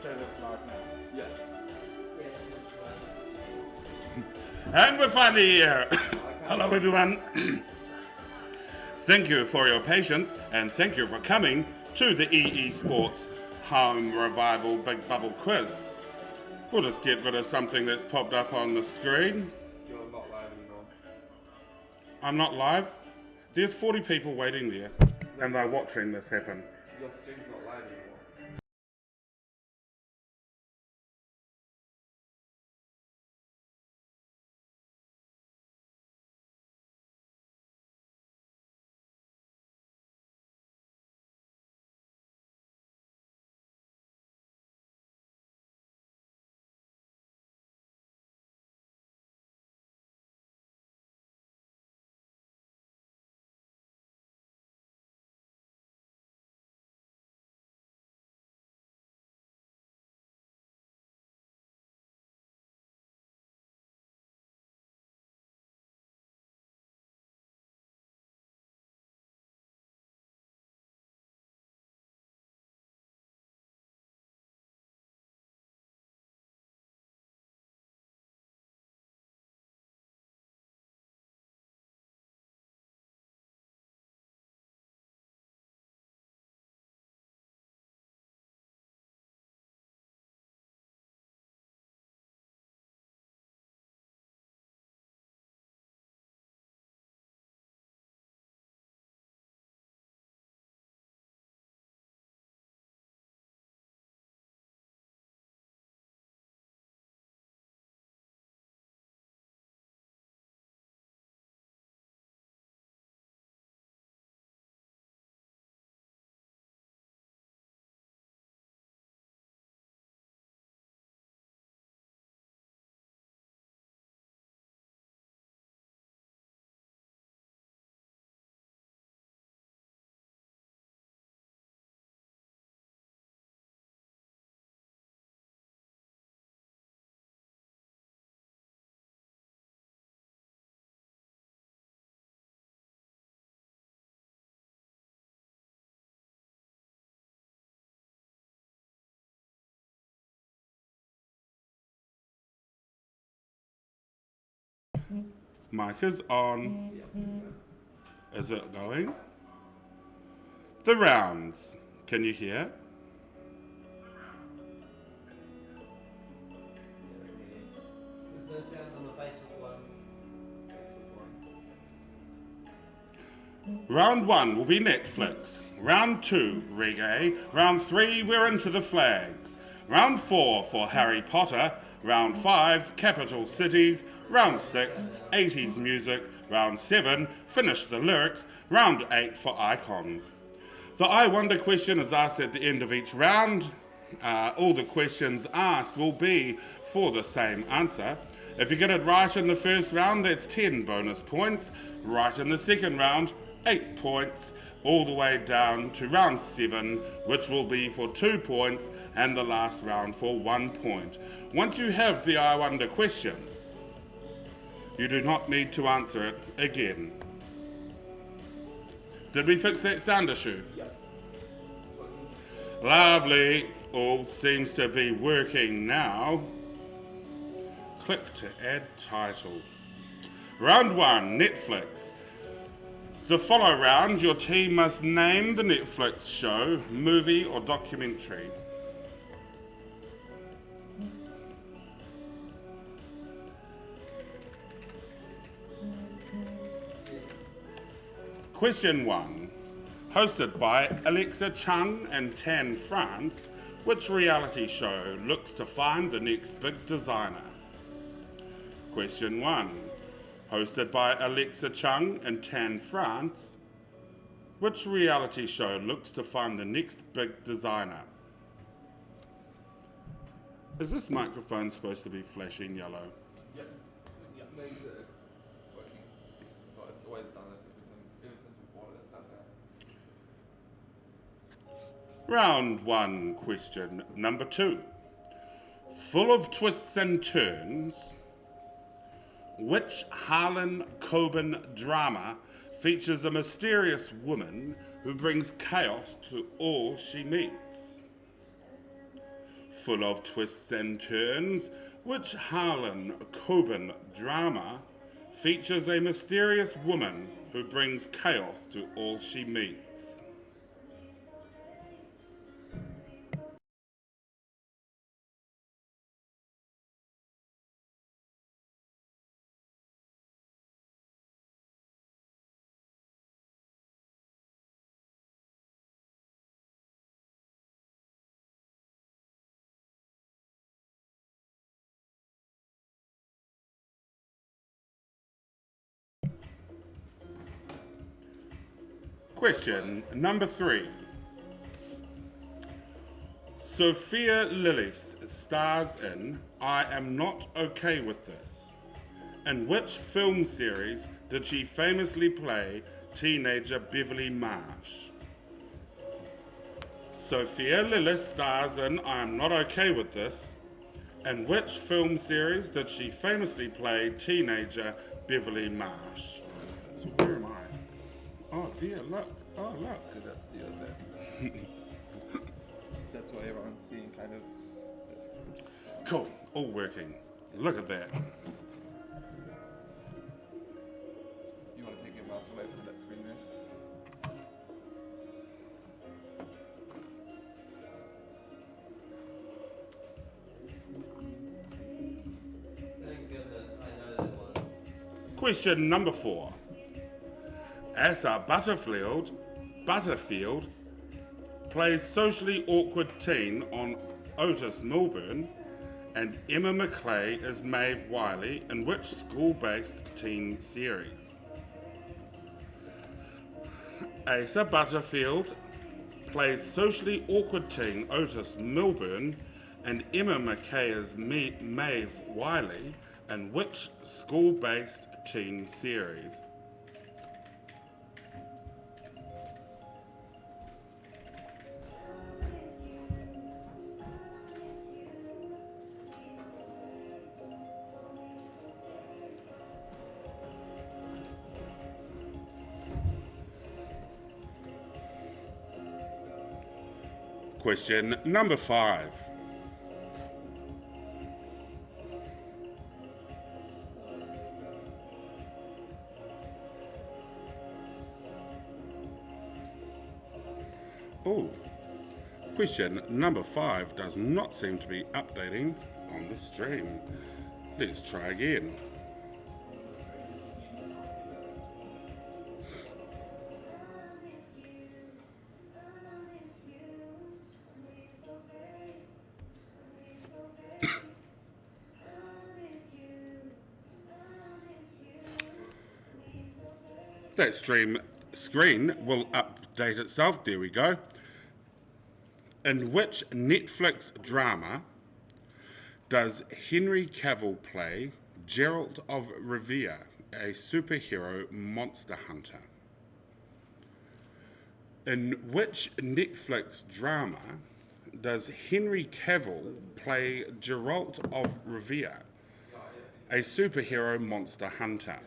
say that's live now? Yeah. And we're finally here. Hello, everyone. Thank you for your patience, and thank you for coming to the EE Sports Home Revival Big Bubble Quiz. We'll just get rid of something that's popped up on the screen. You're not live anymore. I'm not live. There's 40 people waiting there, and they're watching this happen. Your stream's not live anymore. Mic is on. Is it going? The rounds. Can you hear? There's no sound on the Facebook one. Round 1 will be Netflix. Round 2, reggae. Round 3, we're into the flags. Round 4 for Harry Potter. Round 5, capital cities. Round 6, 80s music. Round 7, finish the lyrics. Round 8 for icons. The I Wonder question is asked at the end of each round. All the questions asked will be for the same answer. If you get it right in the first round, that's 10 bonus points. Right in the second round, 8 points. All the way down to round 7, which will be for 2 points, and the last round for 1 point. Once you have the I Wonder question, you do not need to answer it again. Did we fix that sound issue? Yep. Lovely. All seems to be working now. Click to add title. Round 1, Netflix. The follow round, your team must name the Netflix show, movie or documentary. Question 1. Hosted by Alexa Chung and Tan France, which reality show looks to find the next big designer? Question 1. Hosted by Alexa Chung and Tan France, which reality show looks to find the next big designer? Is this microphone supposed to be flashing yellow? Yep. Yep. Makes it working. But it's always done it ever since we bought it. It's done that. Round 1, question number 2. Full of twists and turns, which Harlan Coben drama features a mysterious woman who brings chaos to all she meets? Full of twists and turns, which Harlan Coben drama features a mysterious woman who brings chaos to all she meets. Question number 3. Sophia Lillis stars in I Am Not Okay With This. In which film series did she famously play teenager Beverly Marsh? Sophia Lillis stars in I Am Not Okay With This. In which film series did she famously play teenager Beverly Marsh? So where am I? Oh, there, look. Oh, look. So that's the other. That's why everyone's seeing kind of. Cool. All working. Look at that. You want to take your mouse away from that screen there? Thank goodness I know that one. Question number 4. Asa Butterfield plays socially awkward teen on Otis Milburn, and Emma McClay is Maeve Wiley in which school-based teen series? Asa Butterfield plays socially awkward teen Otis Milburn, and Emma McKay is Maeve Wiley in which school-based teen series? Question number 5. Oh, question number 5 does not seem to be updating on the stream. Let's try again. That stream screen will update itself. There we go. In which Netflix drama does Henry Cavill play Geralt of Rivia, a superhero monster hunter? In which Netflix drama does Henry Cavill play Geralt of Rivia, a superhero monster hunter?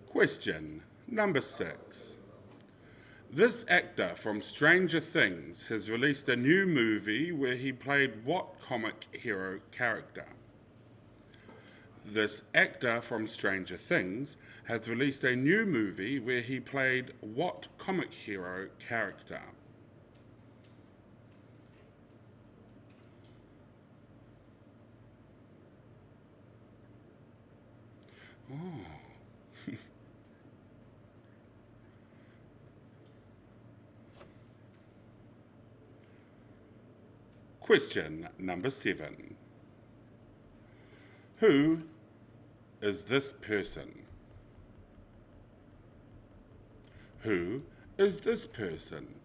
Question number 6. This actor from Stranger Things has released a new movie where he played what comic hero character? This actor from Stranger Things has released a new movie where he played what comic hero character? Question number 7. Who is this person? Who is this person?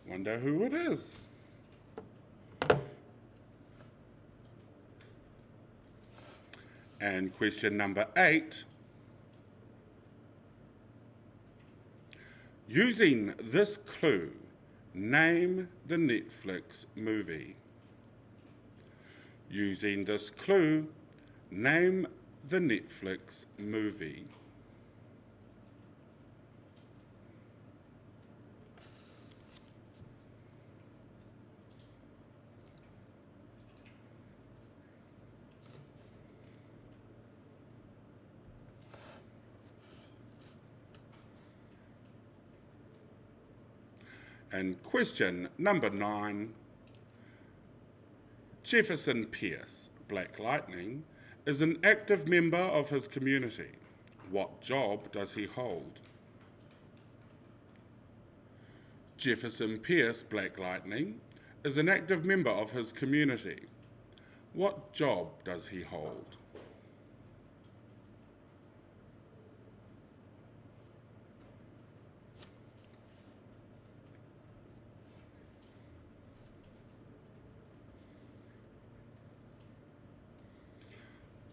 Wonder who it is. And question number 8. Using this clue, name the Netflix movie. Using this clue, name the Netflix movie. And question number 9. Jefferson Pierce, Black Lightning, is an active member of his community. What job does he hold? Jefferson Pierce, Black Lightning, is an active member of his community. What job does he hold?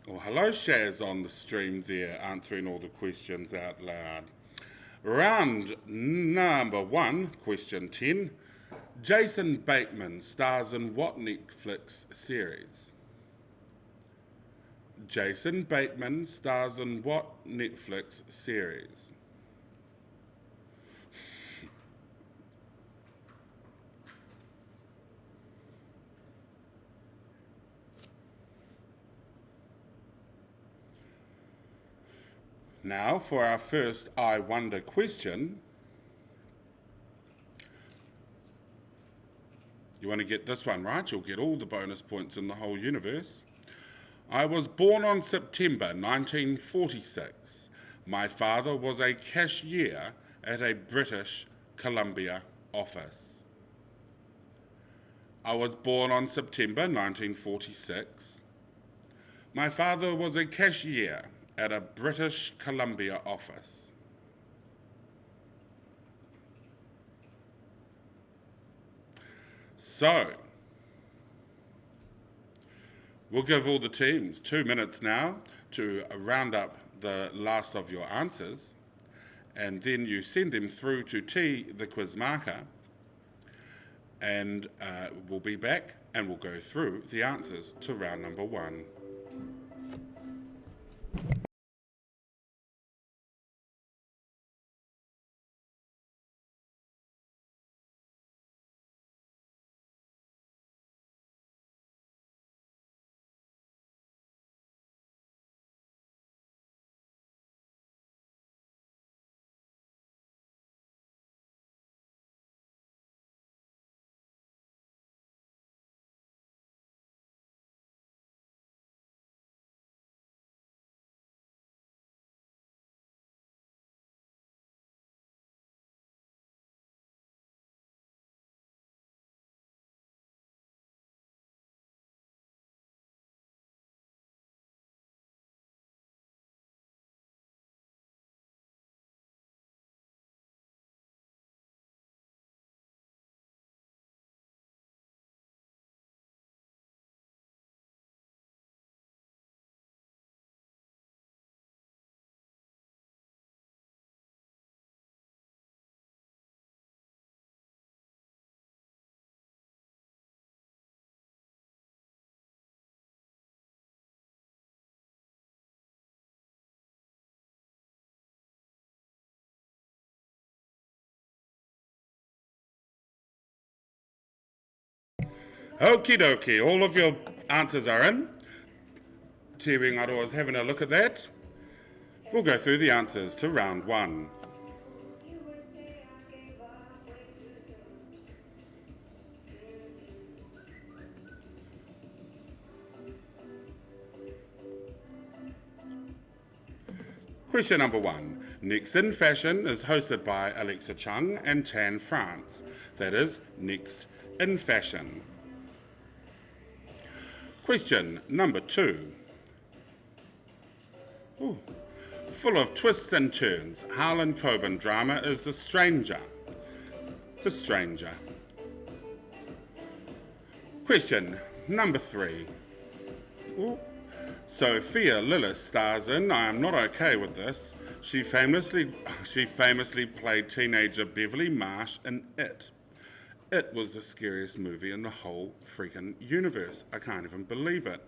Well, hello Shaz on the stream there, answering all the questions out loud. Round number 1, question 10. Jason Bateman stars in what Netflix series? Jason Bateman stars in what Netflix series? Now for our first I Wonder question. You want to get this one right, you'll get all the bonus points in the whole universe. I was born on September 1946. My father was a cashier at a British Columbia office. I was born on September 1946. My father was a cashier at a British Columbia office. So, we'll give all the teams 2 minutes now to round up the last of your answers, and then you send them through to T, the quiz marker, and we'll be back and we'll go through the answers to round number 1. Okie dokie, all of your answers are in. Te Wingaro is having a look at that. We'll go through the answers to round 1. Question number 1. Next in Fashion is hosted by Alexa Chung and Tan France. That is Next in Fashion. Question number 2. Ooh. Full of twists and turns, Harlan Coben drama is The Stranger. The Stranger. Question number 3. Ooh. Sophia Lillis stars in I Am Not Okay With This. She famously played teenager Beverly Marsh in It. It was the scariest movie in the whole freaking universe. I can't even believe it.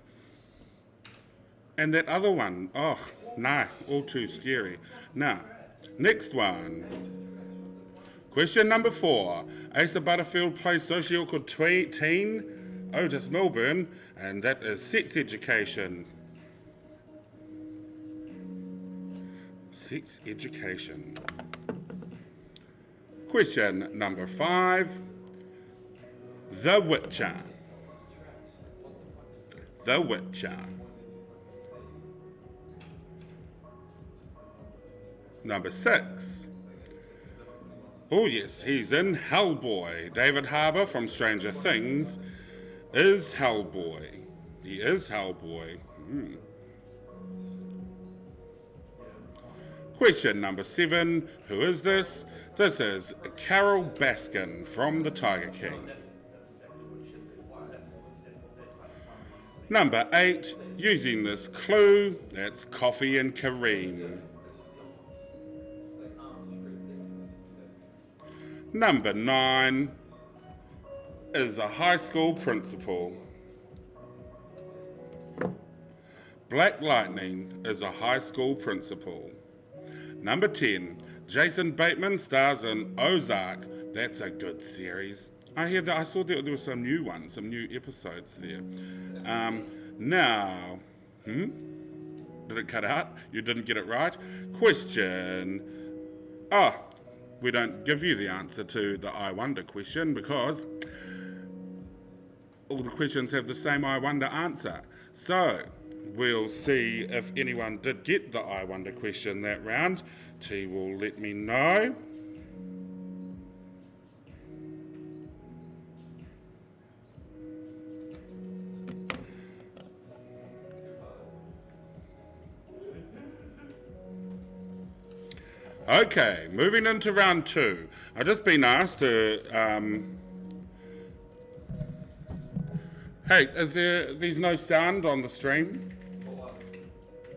And that other one, oh, no, all too scary. Now, next one. Question number 4. Asa Butterfield plays social awkward teen Otis Milburn, and that is Sex Education. Sex Education. Question number 5. The Witcher. The Witcher. Number 6. Oh yes, he's in Hellboy. David Harbour from Stranger Things is Hellboy. He is Hellboy. Question number 7. Who is this? This is Carol Baskin from The Tiger King. Number 8. Using this clue, that's Coffee and Kareem. Number 9 is a high school principal. Black Lightning is a high school principal. Number 10, Jason Bateman stars in Ozark. That's a good series. I saw that there were some new ones, some new episodes there. Now, did it cut out? You didn't get it right? Question. We don't give you the answer to the I Wonder question because all the questions have the same I Wonder answer. So, we'll see if anyone did get the I Wonder question that round. T will let me know. Okay, moving into round 2. I've just been asked to, hey, is there's no sound on the stream?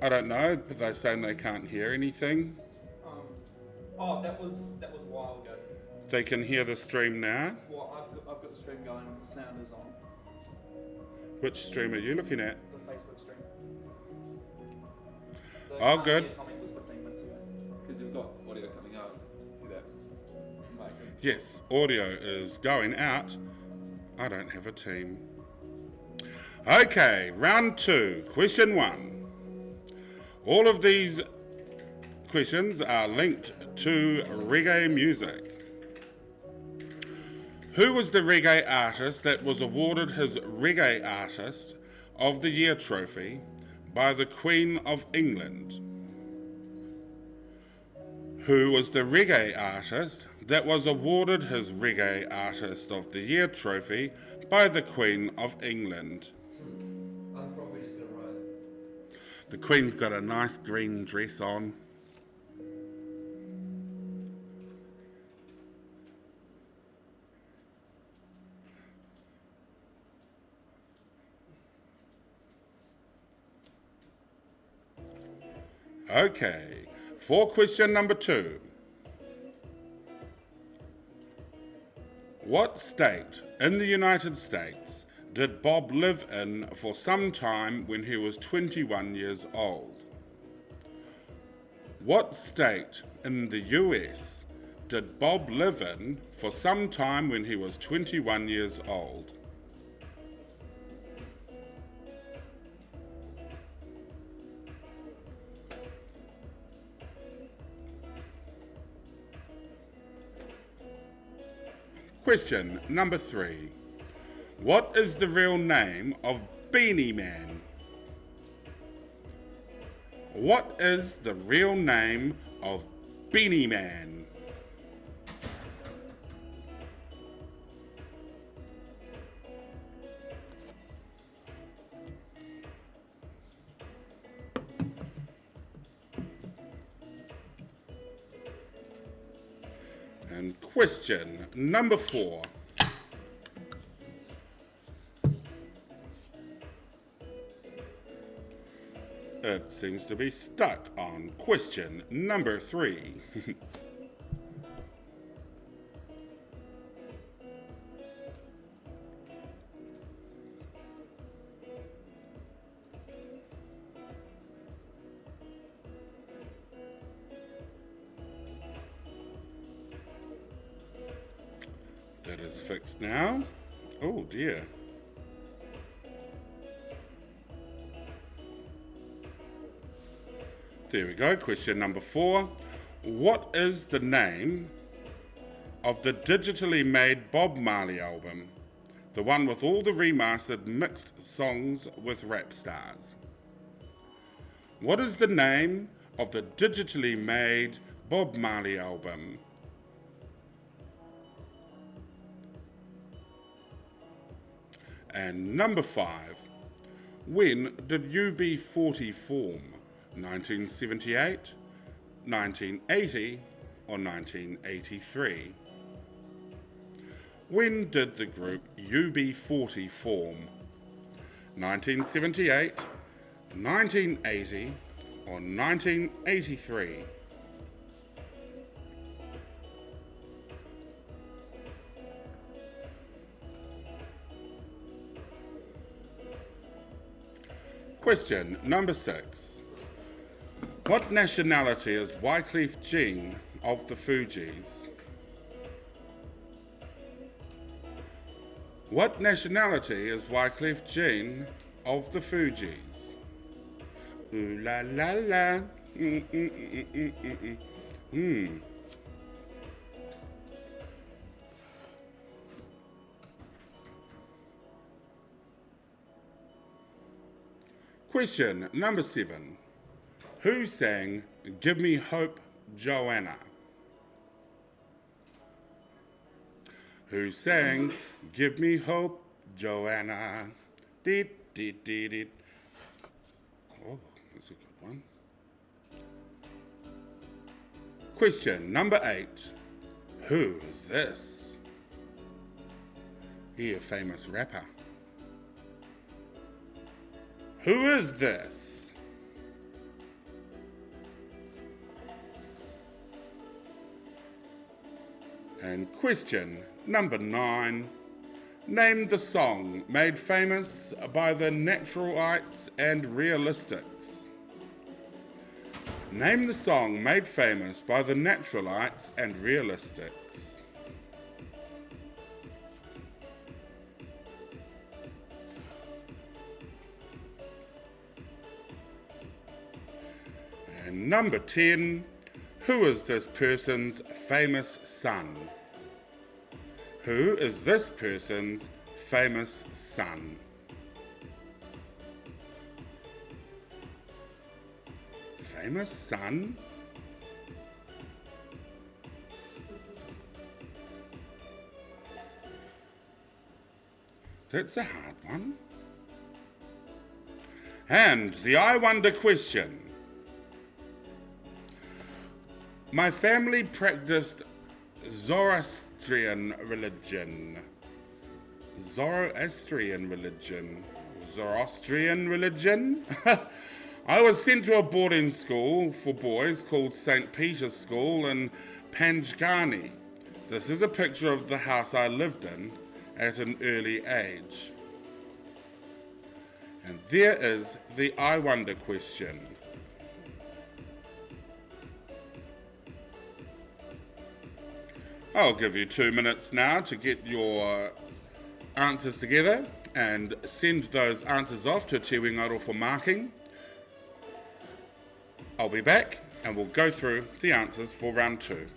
I don't know, but they're saying they can't hear anything. That was a while ago. They can hear the stream now. Well, I've got the stream going. The sound is on. Which stream are you looking at? The Facebook stream. Oh, good. The comment was 15 minutes ago. Because you've got audio coming out. See that? Yes, audio is going out. I don't have a team. Okay, round 2. Question 1. All of these questions are linked to reggae music. Who was the reggae artist that was awarded his Reggae Artist of the Year trophy by the Queen of England? Who was the reggae artist that was awarded his Reggae Artist of the Year trophy by the Queen of England? I'm probably just gonna write. The Queen's got a nice green dress on. Okay, for question number 2. What state in the United States did Bob live in for some time when he was 21 years old? What state in the US did Bob live in for some time when he was 21 years old? Question number 3. What is the real name of Beanie Man? What is the real name of Beanie Man? And question number 4. It seems to be stuck on question number 3. That is fixed now. Oh dear. There we go. Question number 4. What is the name of the digitally made Bob Marley album? The one with all the remastered mixed songs with rap stars. What is the name of the digitally made Bob Marley album? And number 5. When did UB40 form? 1978, 1980, or 1983? When did the group UB40 form? 1978, 1980, or 1983? Question number 6. What nationality is Wyclef Jean of the Fugees? What nationality is Wyclef Jean of the Fugees? Ooh la la la. Question number 7. Who sang Give Me Hope, Joanna? Who sang Give Me Hope, Joanna? Deet, deet, deet, deet. Oh, that's a good one. Question number 8. Who is this? He a famous rapper. Who is this? And question number 9. Name the song made famous by the Naturalites and Realistics. Name the song made famous by the Naturalites and Realistics. And number 10. Who is this person's famous son? Who is this person's famous son? Famous son? That's a hard one. And the I wonder question. My family practiced Zoroastrian religion. Zoroastrian religion. Zoroastrian religion? I was sent to a boarding school for boys called St. Peter's School in Panjgani. This is a picture of the house I lived in at an early age. And there is the I wonder question. I'll give you 2 minutes now to get your answers together and send those answers off to Te Wingaro for marking. I'll be back and we'll go through the answers for round 2.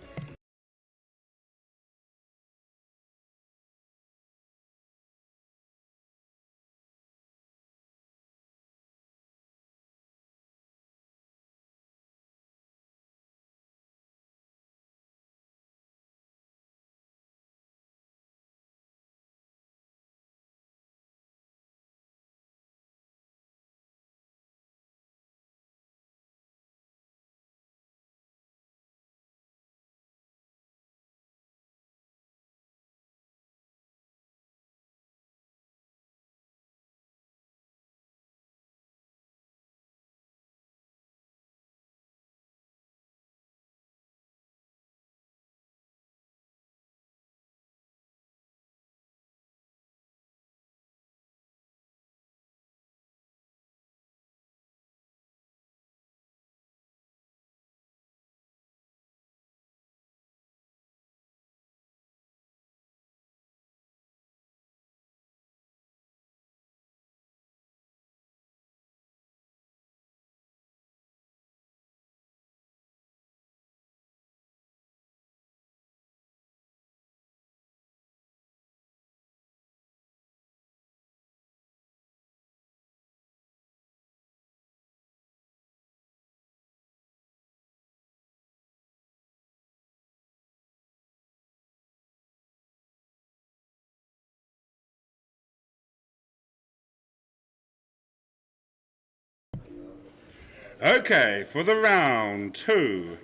Okay, for the round 2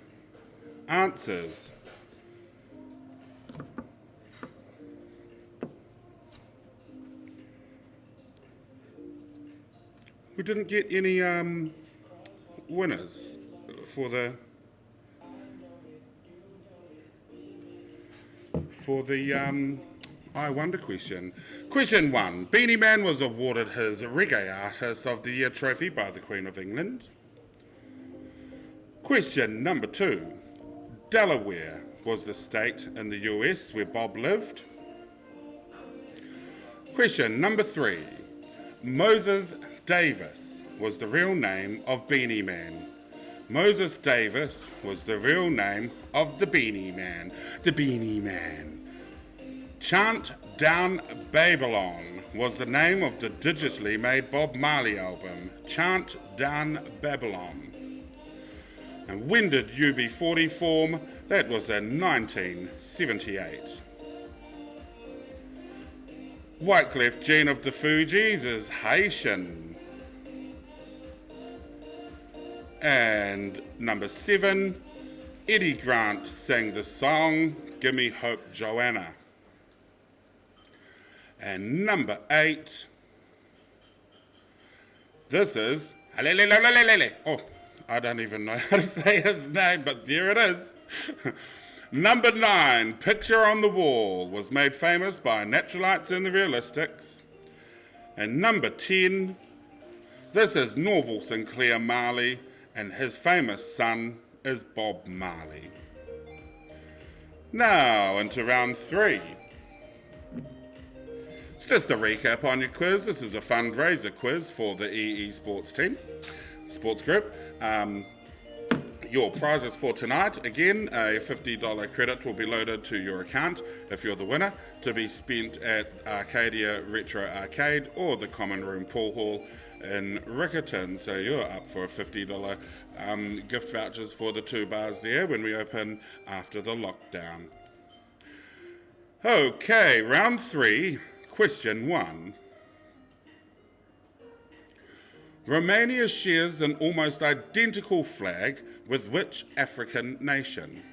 answers. We didn't get any winners for the I Wonder question. Question 1. Beanie Man was awarded his Reggae Artist of the Year trophy by the Queen of England. Question number 2. Delaware was the state in the US where Bob lived. Question number 3. Moses Davis was the real name of Beanie Man. Moses Davis was the real name of the Beanie Man. The Beanie Man. Chant Down Babylon was the name of the digitally made Bob Marley album. Chant Down Babylon. And when did UB40 form? That was in 1978. Wyclef Jean of the Fugees is Haitian. And number 7, Eddie Grant sang the song Gimme Hope Joanna. And number 8, this is, oh, I don't even know how to say his name, but there it is. Number 9, Picture on the Wall was made famous by Naturalites and the Realistics. And number 10, this is Norval Sinclair Marley, and his famous son is Bob Marley. Now, into round 3. It's just a recap on your quiz. This is a fundraiser quiz for the EE Sports Group. Your prizes for tonight, again, a $50 credit will be loaded to your account if you're the winner, to be spent at Arcadia Retro Arcade or the Common Room Pool Hall in Riccarton. So you're up for a $50 gift vouchers for the 2 bars there when we open after the lockdown. Okay, round 3, question 1. Romania shares an almost identical flag with which African nation?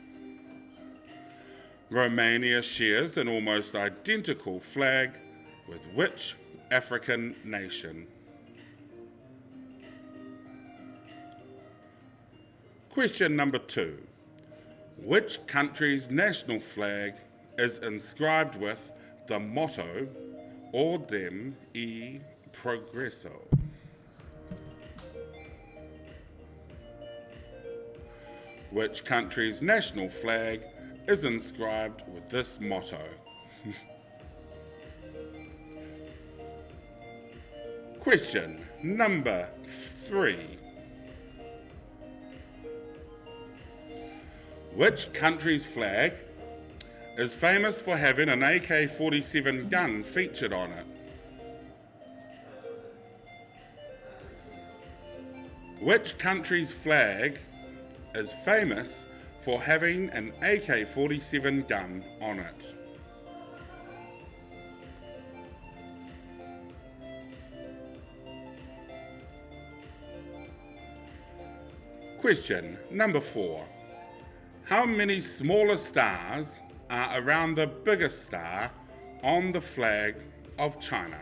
Romania shares an almost identical flag with which African nation? Question number 2. Which country's national flag is inscribed with the motto Ordem e Progresso? Which country's national flag is inscribed with this motto? Question number 3. Which country's flag is famous for having an AK-47 gun featured on it? Which country's flag is famous for having an AK-47 gun on it? Question number 4. How many smaller stars are around the biggest star on the flag of China?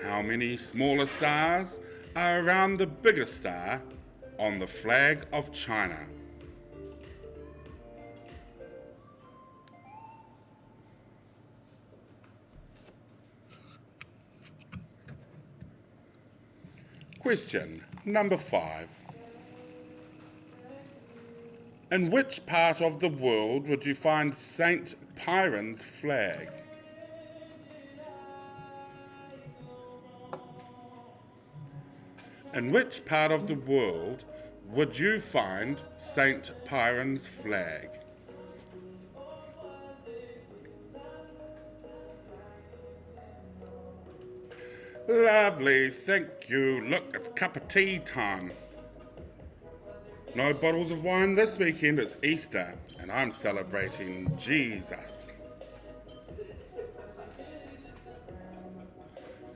How many smaller stars are around the biggest star on the flag of China? Question number 5. In which part of the world would you find St. Piran's flag? In which part of the world would you find St. Piran's flag? Lovely, thank you. Look, it's cup of tea time. No bottles of wine this weekend, it's Easter, and I'm celebrating Jesus.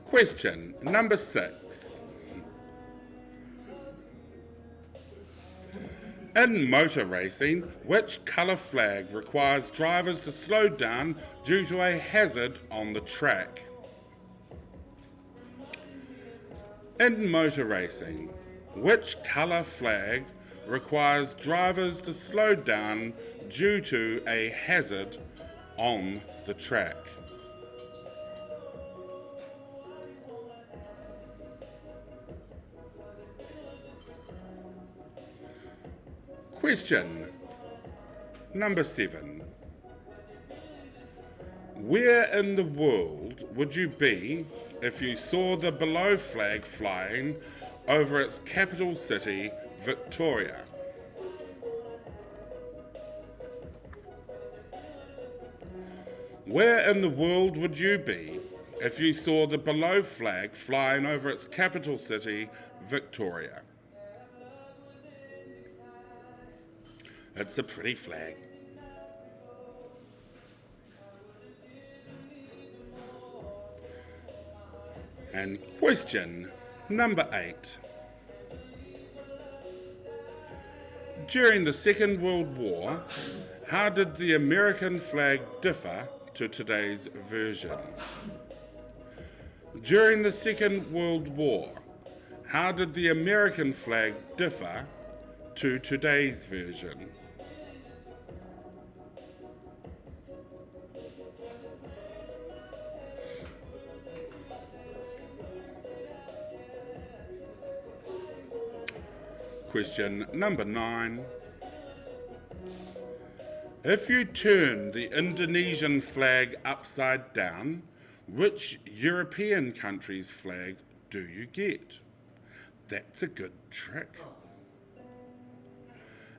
Question number 6. In motor racing, which colour flag requires drivers to slow down due to a hazard on the track? In motor racing, which colour flag requires drivers to slow down due to a hazard on the track? Question number 7. Where in the world would you be if you saw the below flag flying over its capital city, Victoria? Where in the world would you be if you saw the below flag flying over its capital city, Victoria? It's a pretty flag. And question number 8. During the Second World War, how did the American flag differ to today's version? During the Second World War, how did the American flag differ to today's version? Question number 9. If you turn the Indonesian flag upside down, which European country's flag do you get? That's a good trick.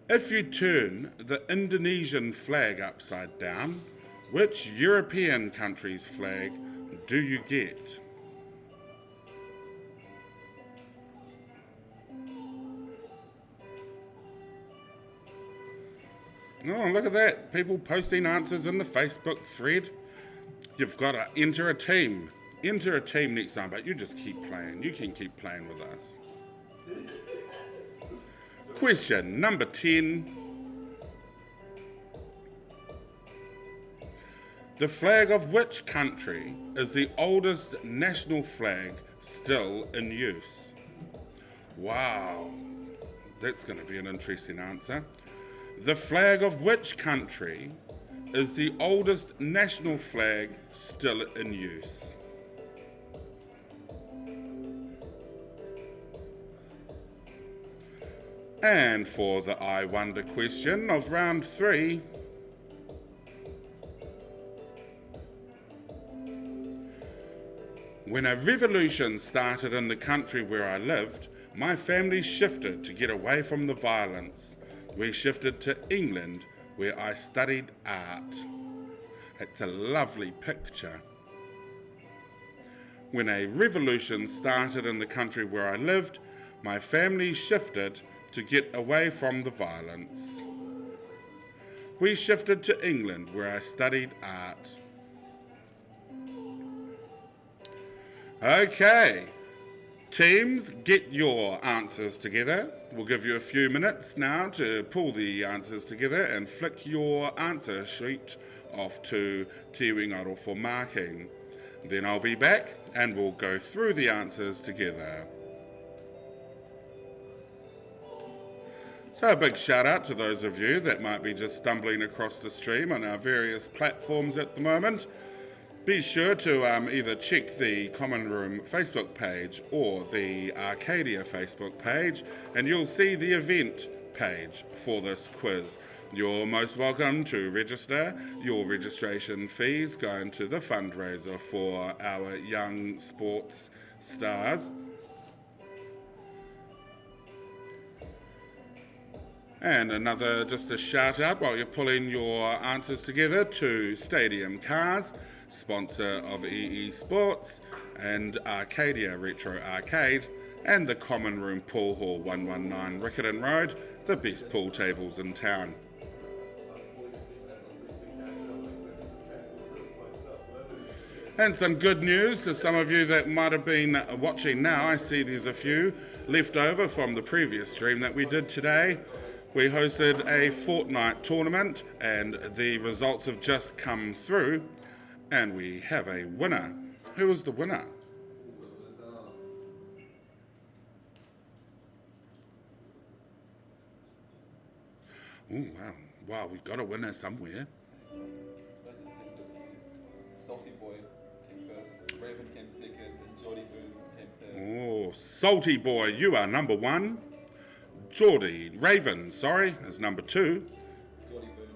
If you turn the Indonesian flag upside down, which European country's flag do you get? Oh, look at that. People posting answers in the Facebook thread. You've got to enter a team. Enter a team next time, but you just keep playing. You can keep playing with us. Question number 10. The flag of which country is the oldest national flag still in use? Wow, that's going to be an interesting answer. The flag of which country is the oldest national flag still in use? And for the I Wonder question of round 3, when a revolution started in the country where I lived, my family shifted to get away from the violence. We shifted to England, where I studied art. It's a lovely picture. When a revolution started in the country where I lived, my family shifted to get away from the violence. We shifted to England, where I studied art. Okay, teams, get your answers together. We'll give you a few minutes now to pull the answers together and flick your answer sheet off to Te Wingaro for marking. Then I'll be back and we'll go through the answers together. So a big shout out to those of you that might be just stumbling across the stream on our various platforms at the moment. Be sure to either check the Common Room Facebook page or the Arcadia Facebook page, and you'll see the event page for this quiz. You're most welcome to register. Your registration fees go into the fundraiser for our young sports stars. And just a shout out while you're pulling your answers together to Stadium Cars, sponsor of EE Sports, and Arcadia Retro Arcade, and the Common Room Pool Hall 119 Riccarton Road, the best pool tables in town. And some good news to some of you that might have been watching now. I see there's a few left over from the previous stream that we did today. We hosted a fortnight tournament and the results have just come through and we have a winner. Who was the winner? Oh, wow. Wow, we got a winner somewhere. I just said that Salty Boy came first, Raven came second, and Geordie Boone came third. Oh, Salty Boy, you are number 1. Raven, is number 2. Geordie Boone.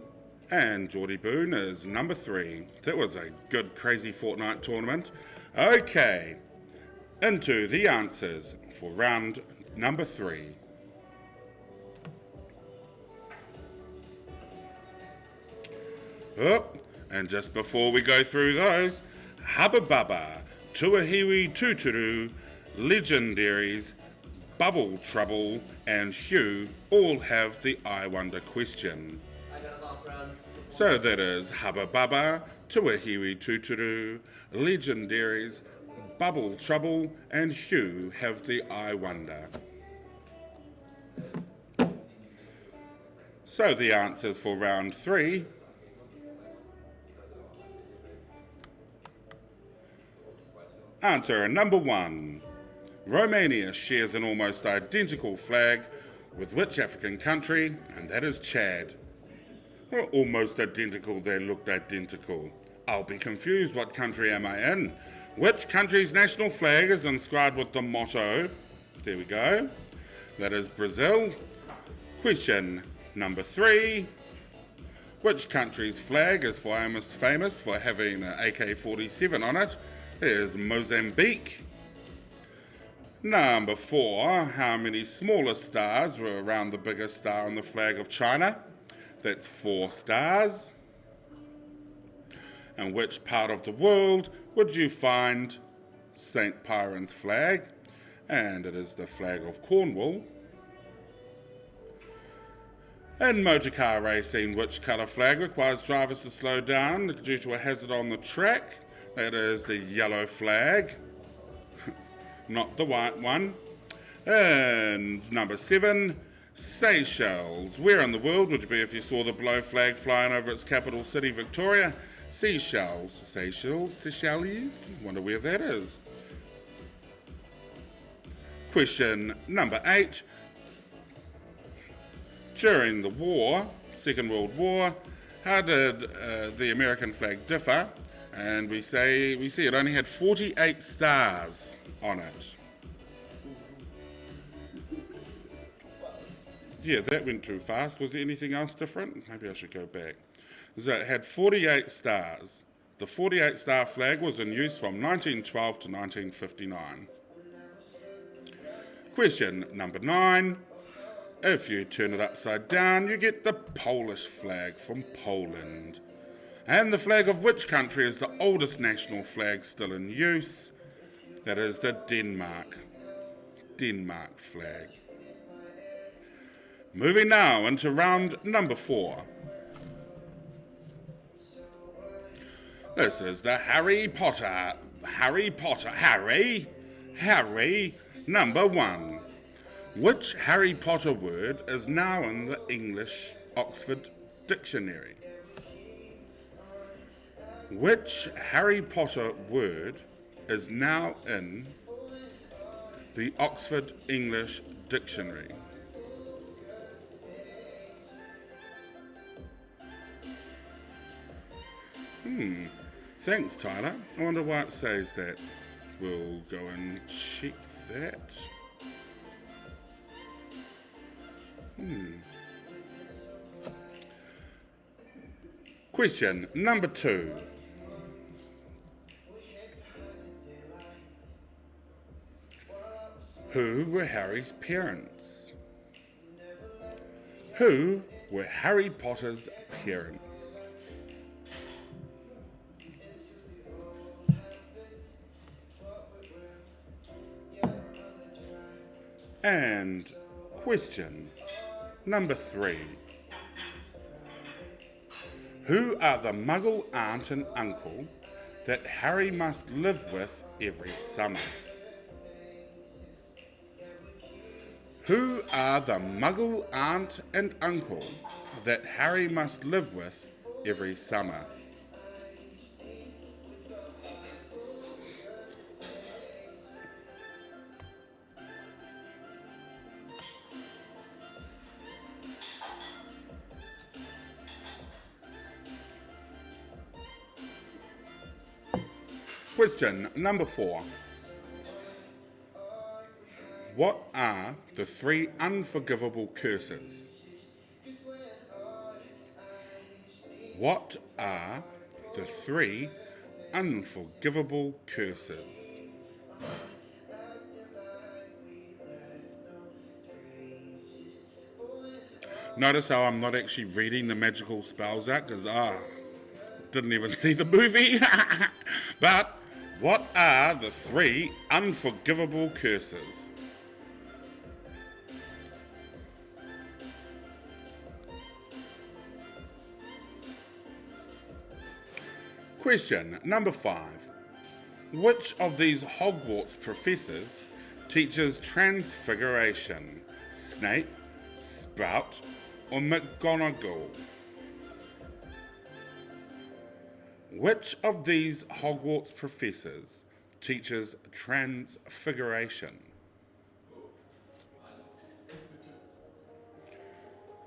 And Geordie Boone is number 3. That was a good, crazy fortnight tournament. Okay, into the answers for round number 3. Oh, and just before we go through those, Hubba Bubba, Tuahiwi Tuturu, Legendaries, Bubble Trouble, and Hugh all have the I Wonder question. I got a half round. So that is Hubba Bubba, Tuahiwi Tuturu, Legendaries, Bubble Trouble, and Hugh have the I Wonder. So the answers for round 3. Answer number 1. Romania shares an almost identical flag with which African country? And that is Chad. Well, almost identical, they looked identical. I'll be confused, what country am I in? Which country's national flag is inscribed with the motto? There we go. That is Brazil. Question number 3. Which country's flag is famous for having an AK-47 on it? It is Mozambique. Number 4. How many smaller stars were around the biggest star on the flag of China? That's 4 stars. And which part of the world would you find St. Piran's flag? And it is the flag of Cornwall. In motorcar racing, which colour flag requires drivers to slow down due to a hazard on the track? That is the yellow flag, not the white one. And number 7, Seychelles. Where in the world would you be if you saw the blue flag flying over its capital city, Victoria? Seychelles. Wonder where that is. Question number 8. During the war, Second World War, how did the American flag differ? And we see it only had 48 stars on it. Yeah, that went too fast. Was there anything else different? Maybe I should go back. So it had 48 stars. The 48-star flag was in use from 1912 to 1959. Question number 9. If you turn it upside down, you get the Polish flag from Poland. And the flag of which country is the oldest national flag still in use? That is the Denmark flag. Moving now into round number 4. This is the Harry Potter, number 1. Which Harry Potter word is now in the English Oxford Dictionary? Which Harry Potter word is now in the Oxford English Dictionary? Thanks, Tyler. I wonder why it says that. We'll go and check that. Question number 2. Who were Harry's parents? Who were Harry Potter's parents? And question number 3. Who are the Muggle aunt and uncle that Harry must live with every summer? Who are the muggle aunt and uncle that Harry must live with every summer? Question number 4. What are the 3 unforgivable curses? What are the 3 unforgivable curses? Notice how I'm not actually reading the magical spells out because didn't even see the movie. But what are the 3 unforgivable curses? Question number 5. Which of these Hogwarts professors teaches Transfiguration? Snape, Sprout, or McGonagall? Which of these Hogwarts professors teaches Transfiguration?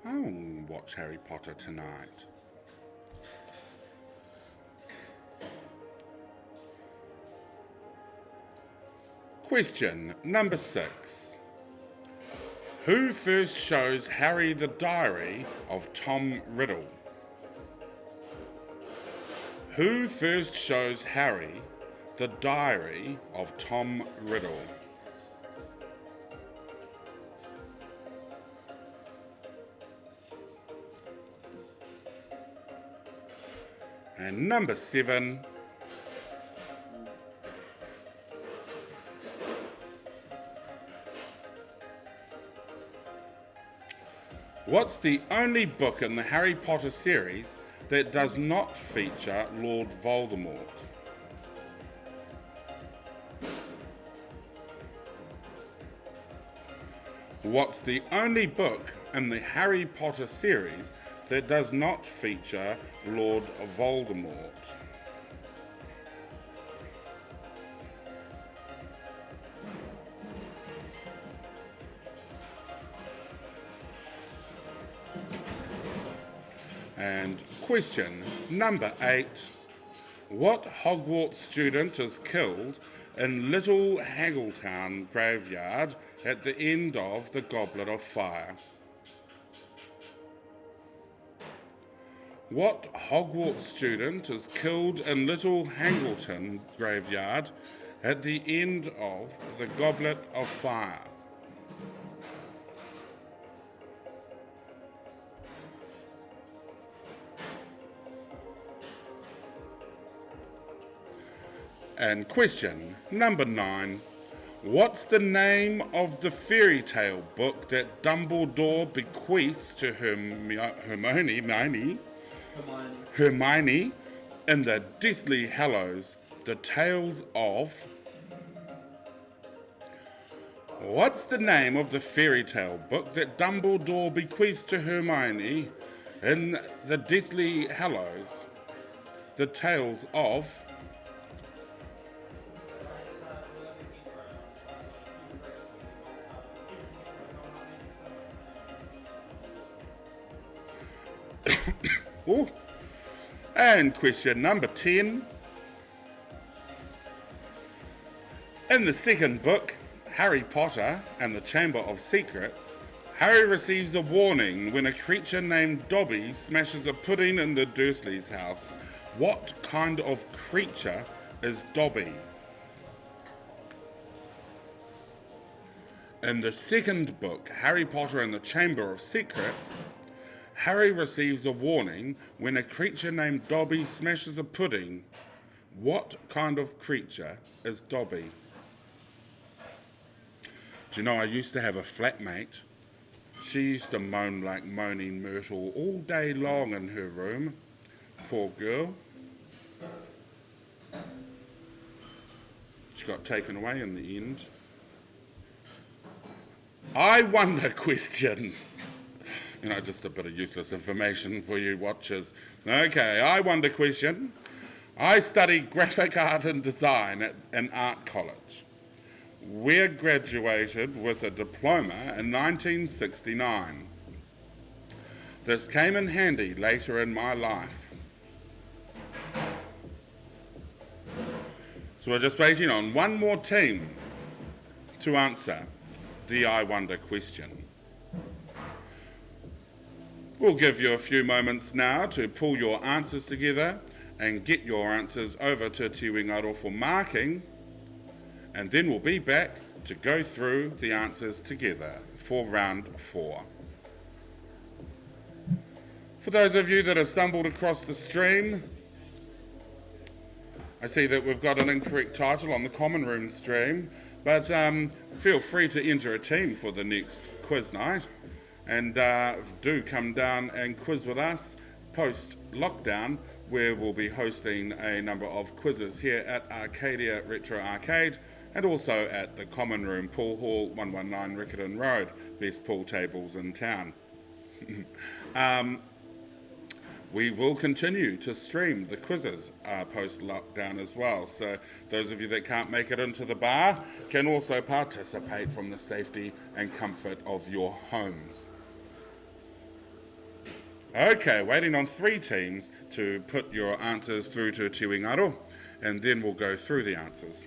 I'll watch Harry Potter tonight. Question number 6. Who first shows Harry the diary of Tom Riddle? Who first shows Harry the diary of Tom Riddle? And number 7. What's the only book in the Harry Potter series that does not feature Lord Voldemort? What's the only book in the Harry Potter series that does not feature Lord Voldemort? And question number 8. What Hogwarts student is killed in Little Haggletown graveyard at the end of the Goblet of Fire? What Hogwarts student is killed in Little Haggletown graveyard at the end of the Goblet of Fire? And question number 9. What's the name of the fairy tale book that Dumbledore bequeaths to Hermione in the Deathly Hallows, the Tales of... What's the name of the fairy tale book that Dumbledore bequeaths to Hermione in the Deathly Hallows, the Tales of... Ooh. And question number 10. In the second book, Harry Potter and the Chamber of Secrets, Harry receives a warning when a creature named Dobby smashes a pudding in the Dursleys' house. What kind of creature is Dobby? In the second book, Harry Potter and the Chamber of Secrets, Harry receives a warning when a creature named Dobby smashes a pudding. What kind of creature is Dobby? Do you know, I used to have a flatmate. She used to moan like Moaning Myrtle all day long in her room. Poor girl. She got taken away in the end. I wonder question. Just a bit of useless information for you watchers. Okay, I wonder question. I studied graphic art and design at an art college. We graduated with a diploma in 1969. This came in handy later in my life. So we're just waiting on one more team to answer the I wonder question. We'll give you a few moments now to pull your answers together and get your answers over to Te Wingaro for marking, and then we'll be back to go through the answers together for round 4. For those of you that have stumbled across the stream, I see that we've got an incorrect title on the Common Room stream, but feel free to enter a team for the next quiz night, and do come down and quiz with us post-lockdown, where we'll be hosting a number of quizzes here at Arcadia Retro Arcade and also at the Common Room Pool Hall, 119 Riccarton Road, best pool tables in town. We will continue to stream the quizzes post-lockdown as well, so those of you that can't make it into the bar can also participate from the safety and comfort of your homes. Okay, waiting on 3 teams to put your answers through to Te Wingaro, and then we'll go through the answers.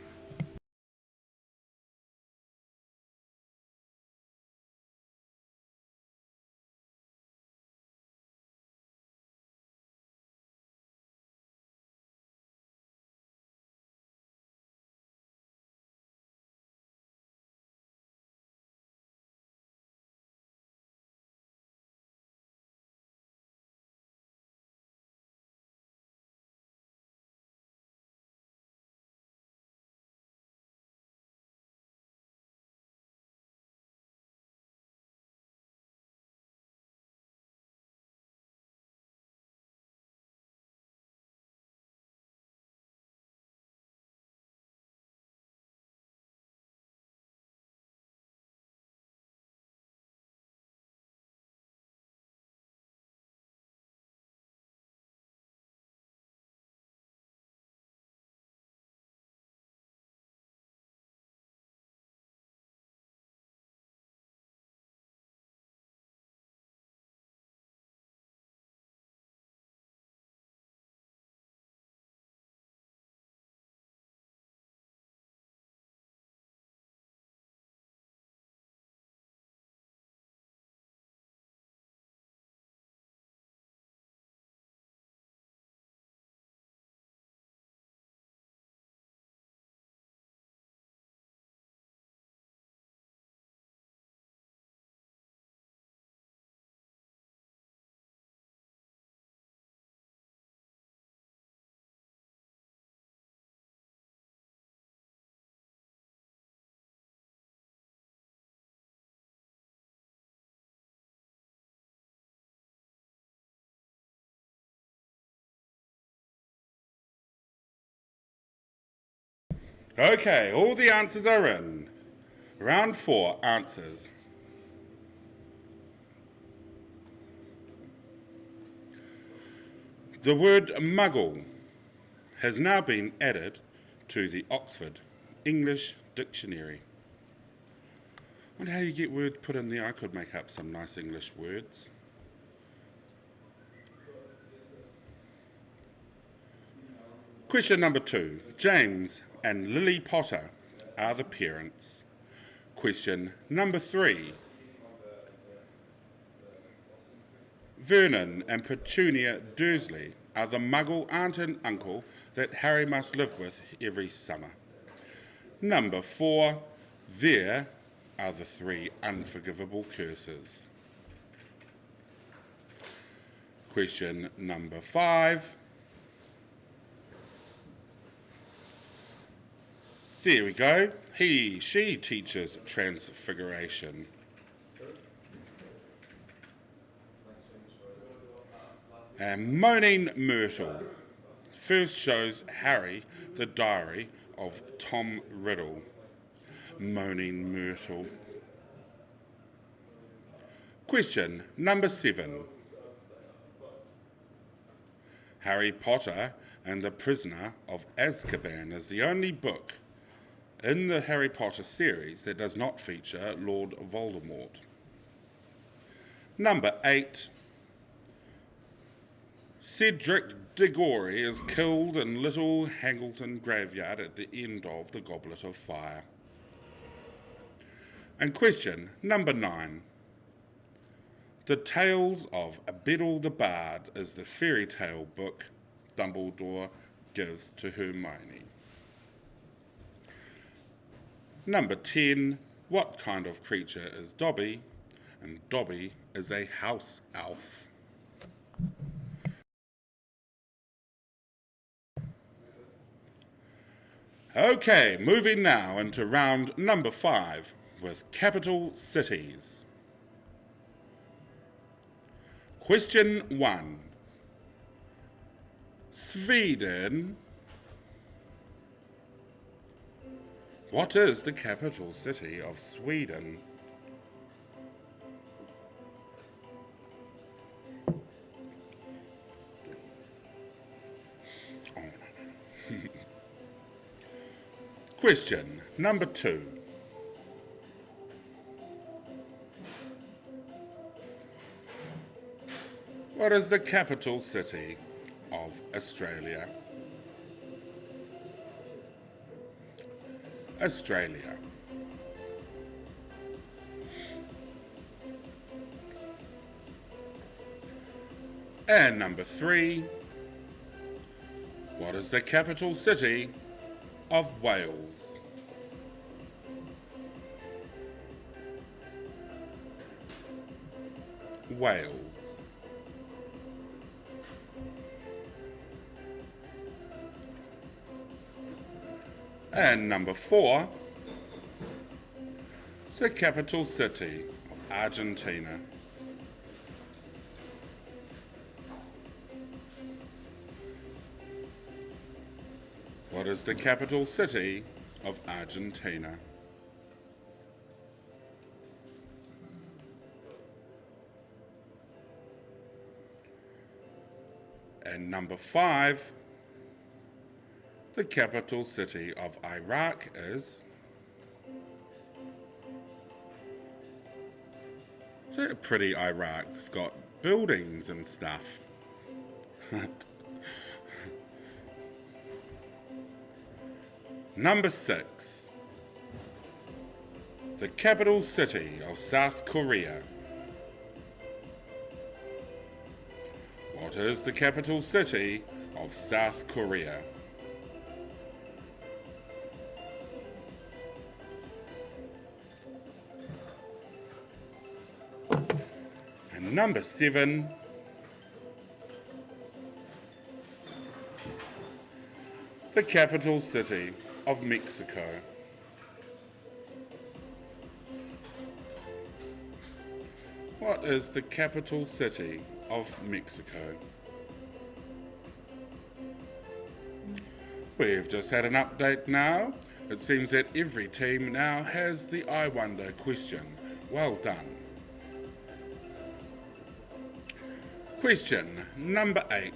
Okay, all the answers are in. Round 4 answers. The word muggle has now been added to the Oxford English Dictionary. I wonder how you get words put in there. I could make up some nice English words. Question number 2. James and Lily Potter are the parents. Question number 3. Vernon and Petunia Dursley are the muggle aunt and uncle that Harry must live with every summer. Number 4. There are the 3 unforgivable curses. Question number 5. There we go. She teaches transfiguration. And Moaning Myrtle first shows Harry the diary of Tom Riddle. Moaning Myrtle. Question number 7. Harry Potter and the Prisoner of Azkaban is the only book in the Harry Potter series that does not feature Lord Voldemort. Number 8. Cedric Diggory is killed in Little Hangleton Graveyard at the end of The Goblet of Fire. And question number 9. The Tales of Beddle the Bard is the fairy tale book Dumbledore gives to Hermione. Number 10. What kind of creature is Dobby? And Dobby is a house elf. Okay, moving now into round number 5 with capital cities. Question 1. Sweden. What is the capital city of Sweden? Question number 2. What is the capital city of Australia? Australia. And number 3. What is the capital city of Wales? Wales. And number 4, the capital city of Argentina. What is the capital city of Argentina? And number 5, the capital city of Iraq is... It's a pretty Iraq. It's got buildings and stuff. Number 6. The capital city of South Korea. What is the capital city of South Korea? And number 7. The capital city of Mexico. What is the capital city of Mexico? We've just had an update now. It seems that every team now has the I Wonder question. Well done. Question number 8.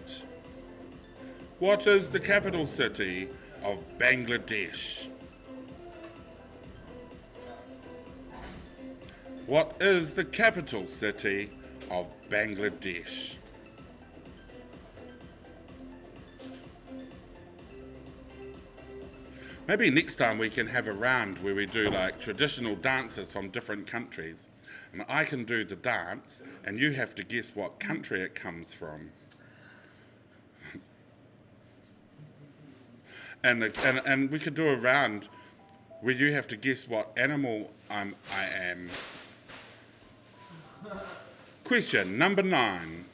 What is the capital city of Bangladesh? What is the capital city of Bangladesh? Maybe next time we can have a round where we do like traditional dances from different countries. And I can do the dance and you have to guess what country it comes from. And we could do a round where you have to guess what animal I am. Question number 9.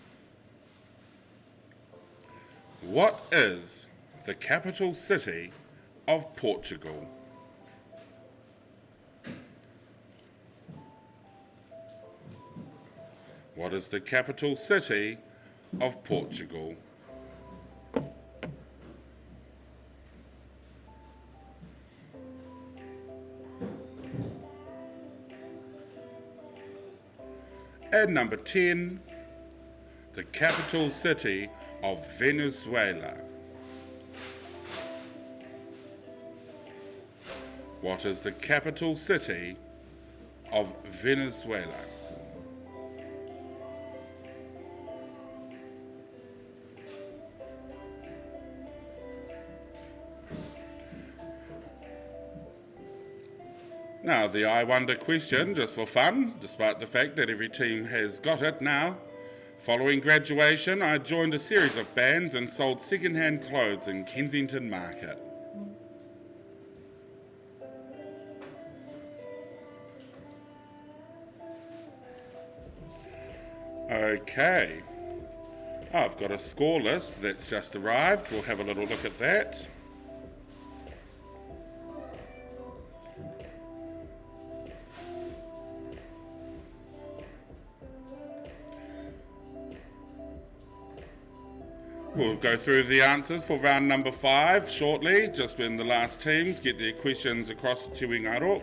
What is the capital city of Portugal? What is the capital city of Portugal? And number 10, the capital city of Venezuela. What is the capital city of Venezuela? Now, the I Wonder question, just for fun, despite the fact that every team has got it now. Following graduation, I joined a series of bands and sold second-hand clothes in Kensington Market. Okay. I've got a score list that's just arrived. We'll have a little look at that. We'll go through the answers for round number 5 shortly, just when the last teams get their questions across to Ingaro.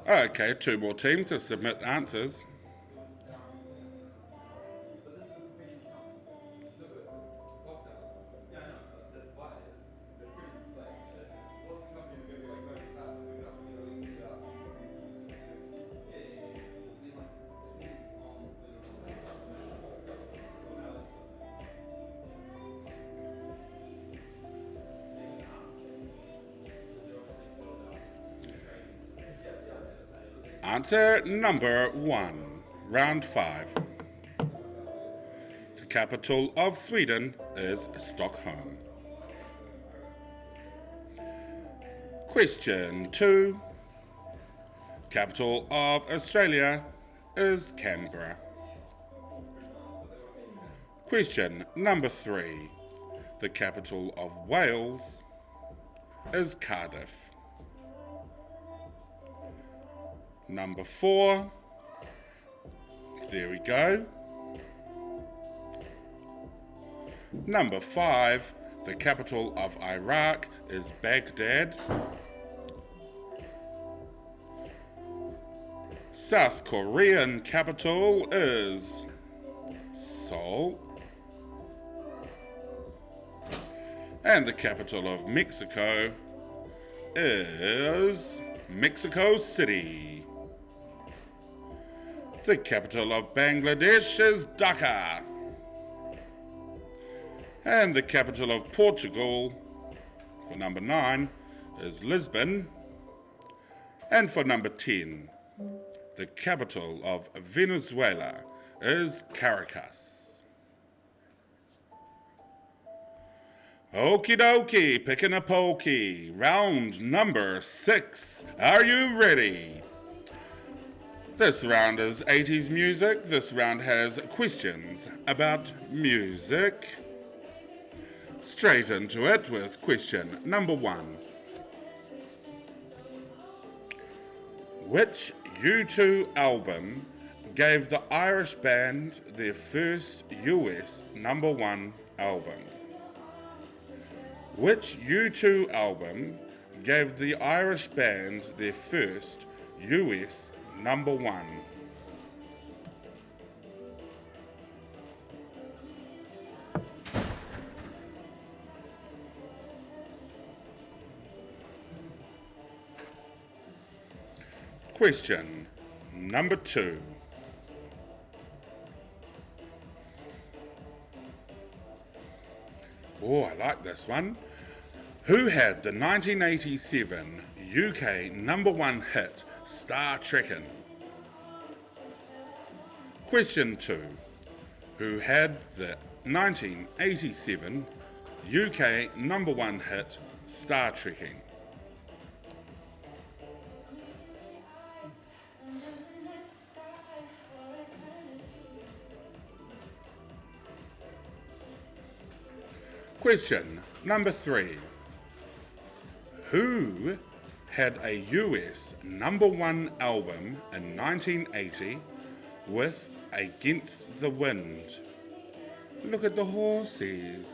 Okay, 2 more teams to submit answers. Answer number 1, round 5. The capital of Sweden is Stockholm. Question 2. Capital of Australia is Canberra. Question number 3. The capital of Wales is Cardiff. Number 4. There we go. Number 5. The capital of Iraq is Baghdad. South Korean capital is Seoul. And the capital of Mexico is Mexico City. The capital of Bangladesh is Dhaka. And the capital of Portugal, for number 9, is Lisbon. And for number 10, the capital of Venezuela is Caracas. Okie dokie, picking a pokey. Round number 6. Are you ready? This round is 80s music. This round has questions about music. Straight into it with question number 1. Which U2 album gave the Irish band their first US number 1 album? Which U2 album gave the Irish band their first US number 1? Question number 2. Oh, I like this one. Who had the 1987 UK number 1 hit Star Trekkin'? Question 2. Who had the 1987 UK number 1 hit Star Trekking? Question number 3. Who had a US #1 album in 1980 with Against the Wind? Look at the horses.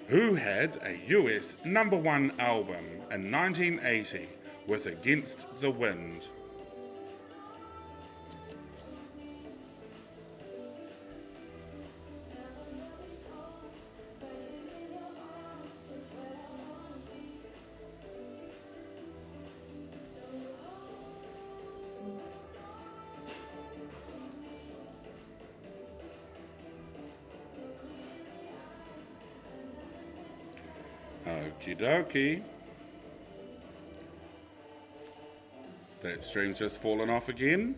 Who had a US #1 album in 1980 with Against the Wind? Okie dokie. That stream's just fallen off again.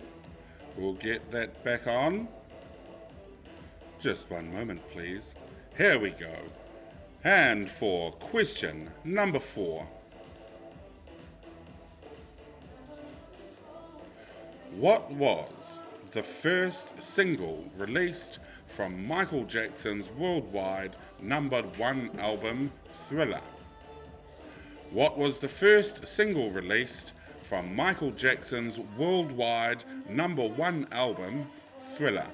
We'll get that back on. Just one moment, please. Here we go. And for question number 4. What was the first single released from Michael Jackson's worldwide #1 album, Thriller? What was the first single released from Michael Jackson's worldwide #1 album, Thriller?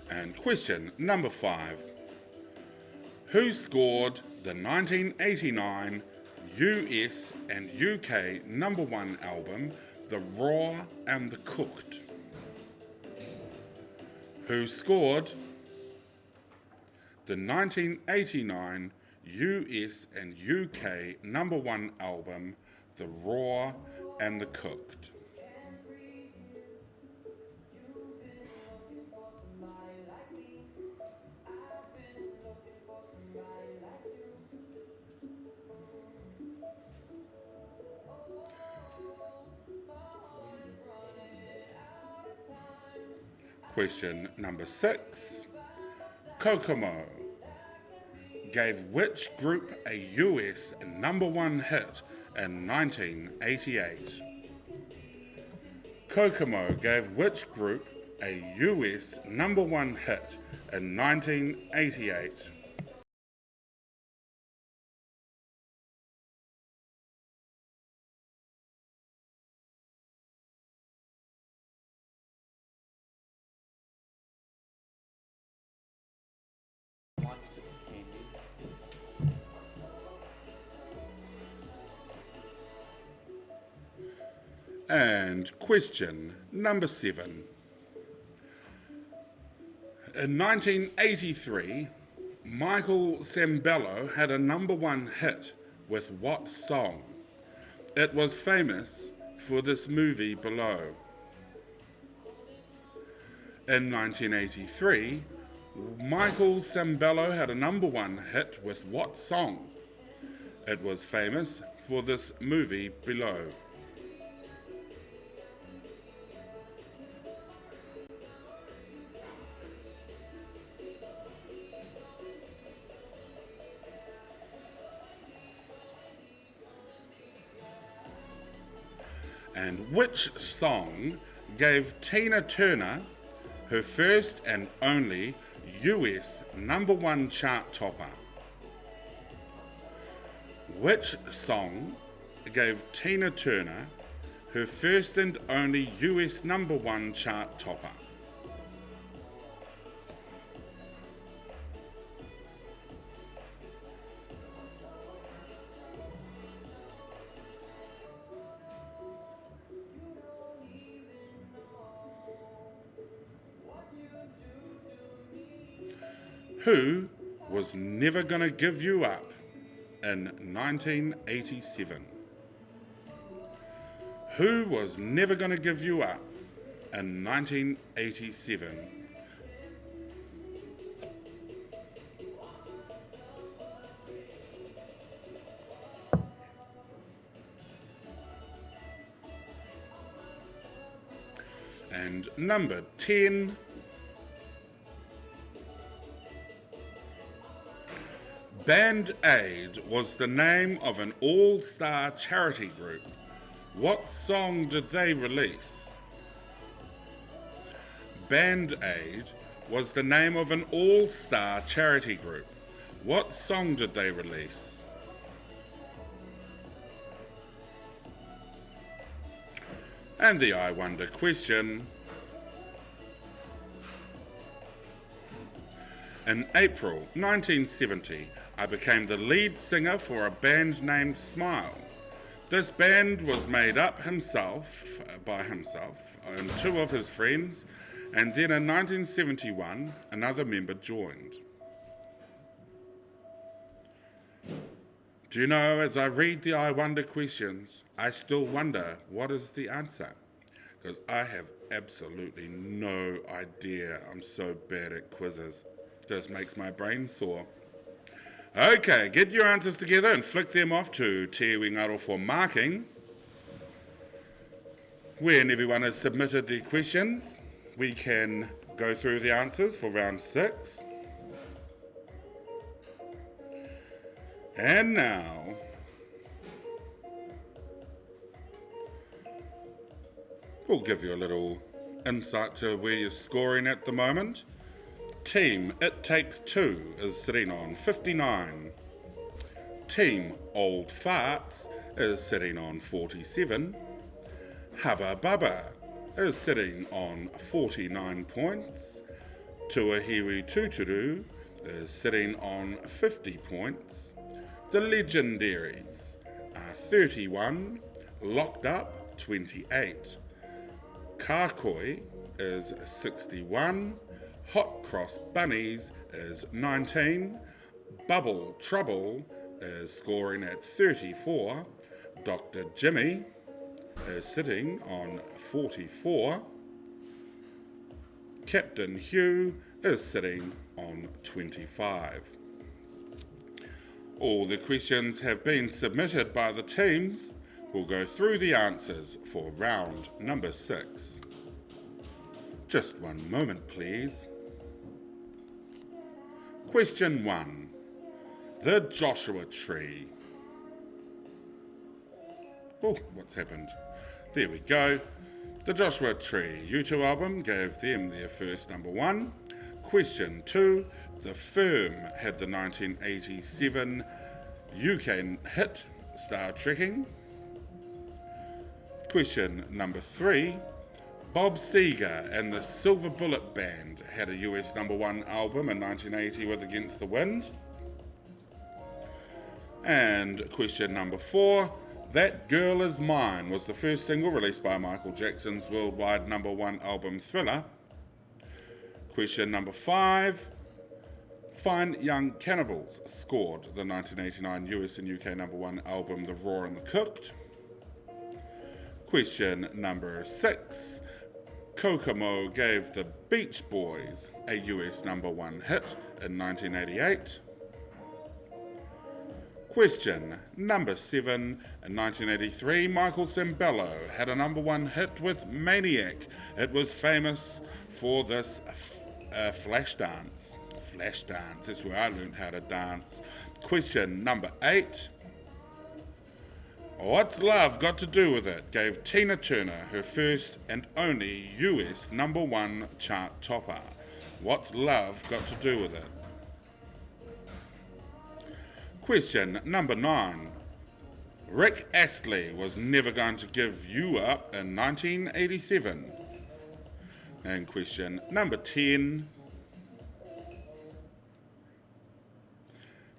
And question number 5. Who scored the 1989 US and UK #1 album, The Raw and the Cooked? Who scored the 1989 US and UK #1 album, The Raw and the Cooked? Question number 6. Kokomo gave which group a US #1 hit in 1988? Kokomo gave which group a US #1 hit in 1988? And question number 7. In 1983, Michael Sembello had a #1 hit with what song? It was famous for this movie below. In 1983, Michael Sembello had a #1 hit with what song? It was famous for this movie below. And which song gave Tina Turner her first and only US #1 chart topper? Which song gave Tina Turner her first and only US #1 chart topper? Who was Never Gonna Give You Up in 1987? Who was Never Gonna Give You Up in 1987? And number 10. Band Aid was the name of an all-star charity group. What song did they release? Band Aid was the name of an all-star charity group. What song did they release? And the I Wonder question. In April 1970, I became the lead singer for a band named Smile. This band was made up by himself and two of his friends, and then in 1971, another member joined. Do you know, as I read the I Wonder questions, I still wonder what is the answer? Because I have absolutely no idea. I'm so bad at quizzes. Just makes my brain sore. Okay, get your answers together and flick them off to Te Wingaro for marking. When everyone has submitted their questions, we can go through the answers for round 6. And now, we'll give you a little insight to where you're scoring at the moment. Team It Takes Two is sitting on 59. Team Old Farts is sitting on 47. Hubba Bubba is sitting on 49 points. Tuahiwi Tuturu is sitting on 50 points. The Legendaries are 31. Locked Up 28. Karkoi is 61. Hot Cross Bunnies is 19. Bubble Trouble is scoring at 34. Dr. Jimmy is sitting on 44. Captain Hugh is sitting on 25. All the questions have been submitted by the teams. We'll go through the answers for round number 6. Just one moment, please. Question 1. The Joshua Tree. Oh, what's happened? There we go. The Joshua Tree U2 album gave them their first number 1. Question 2. The Firm had the 1987 UK hit Star Trekking. Question number 3. Bob Seger and the Silver Bullet Band had a US number 1 album in 1980 with Against the Wind. And question number 4. That Girl Is Mine was the first single released by Michael Jackson's worldwide number 1 album Thriller. Question number 5. Fine Young Cannibals scored the 1989 US and UK number 1 album The Raw and the Cooked. Question number 6. Kokomo gave the Beach Boys a US number 1 hit in 1988. Question number 7. In 1983, Michael Sembello had a number 1 hit with Maniac. It was famous for this flash dance. Flash dance, that's where I learned how to dance. Question number 8. What's Love Got to Do With It gave Tina Turner her first and only US number 1 chart topper. What's Love Got to Do With It? Question number 9. Rick Astley was Never Going to Give You Up in 1987. And question number 10.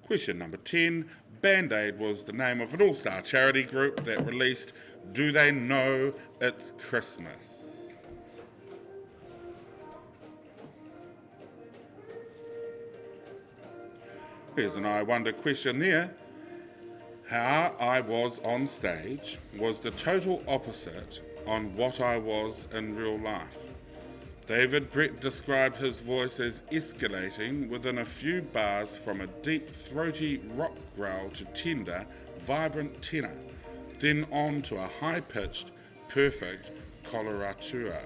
Question number 10. Band Aid was the name of an all-star charity group that released Do They Know It's Christmas? Here's an I Wonder question there. How I was on stage was the total opposite on what I was in real life. David Brett described his voice as escalating within a few bars from a deep, throaty rock growl to tender, vibrant tenor, then on to a high-pitched, perfect coloratura.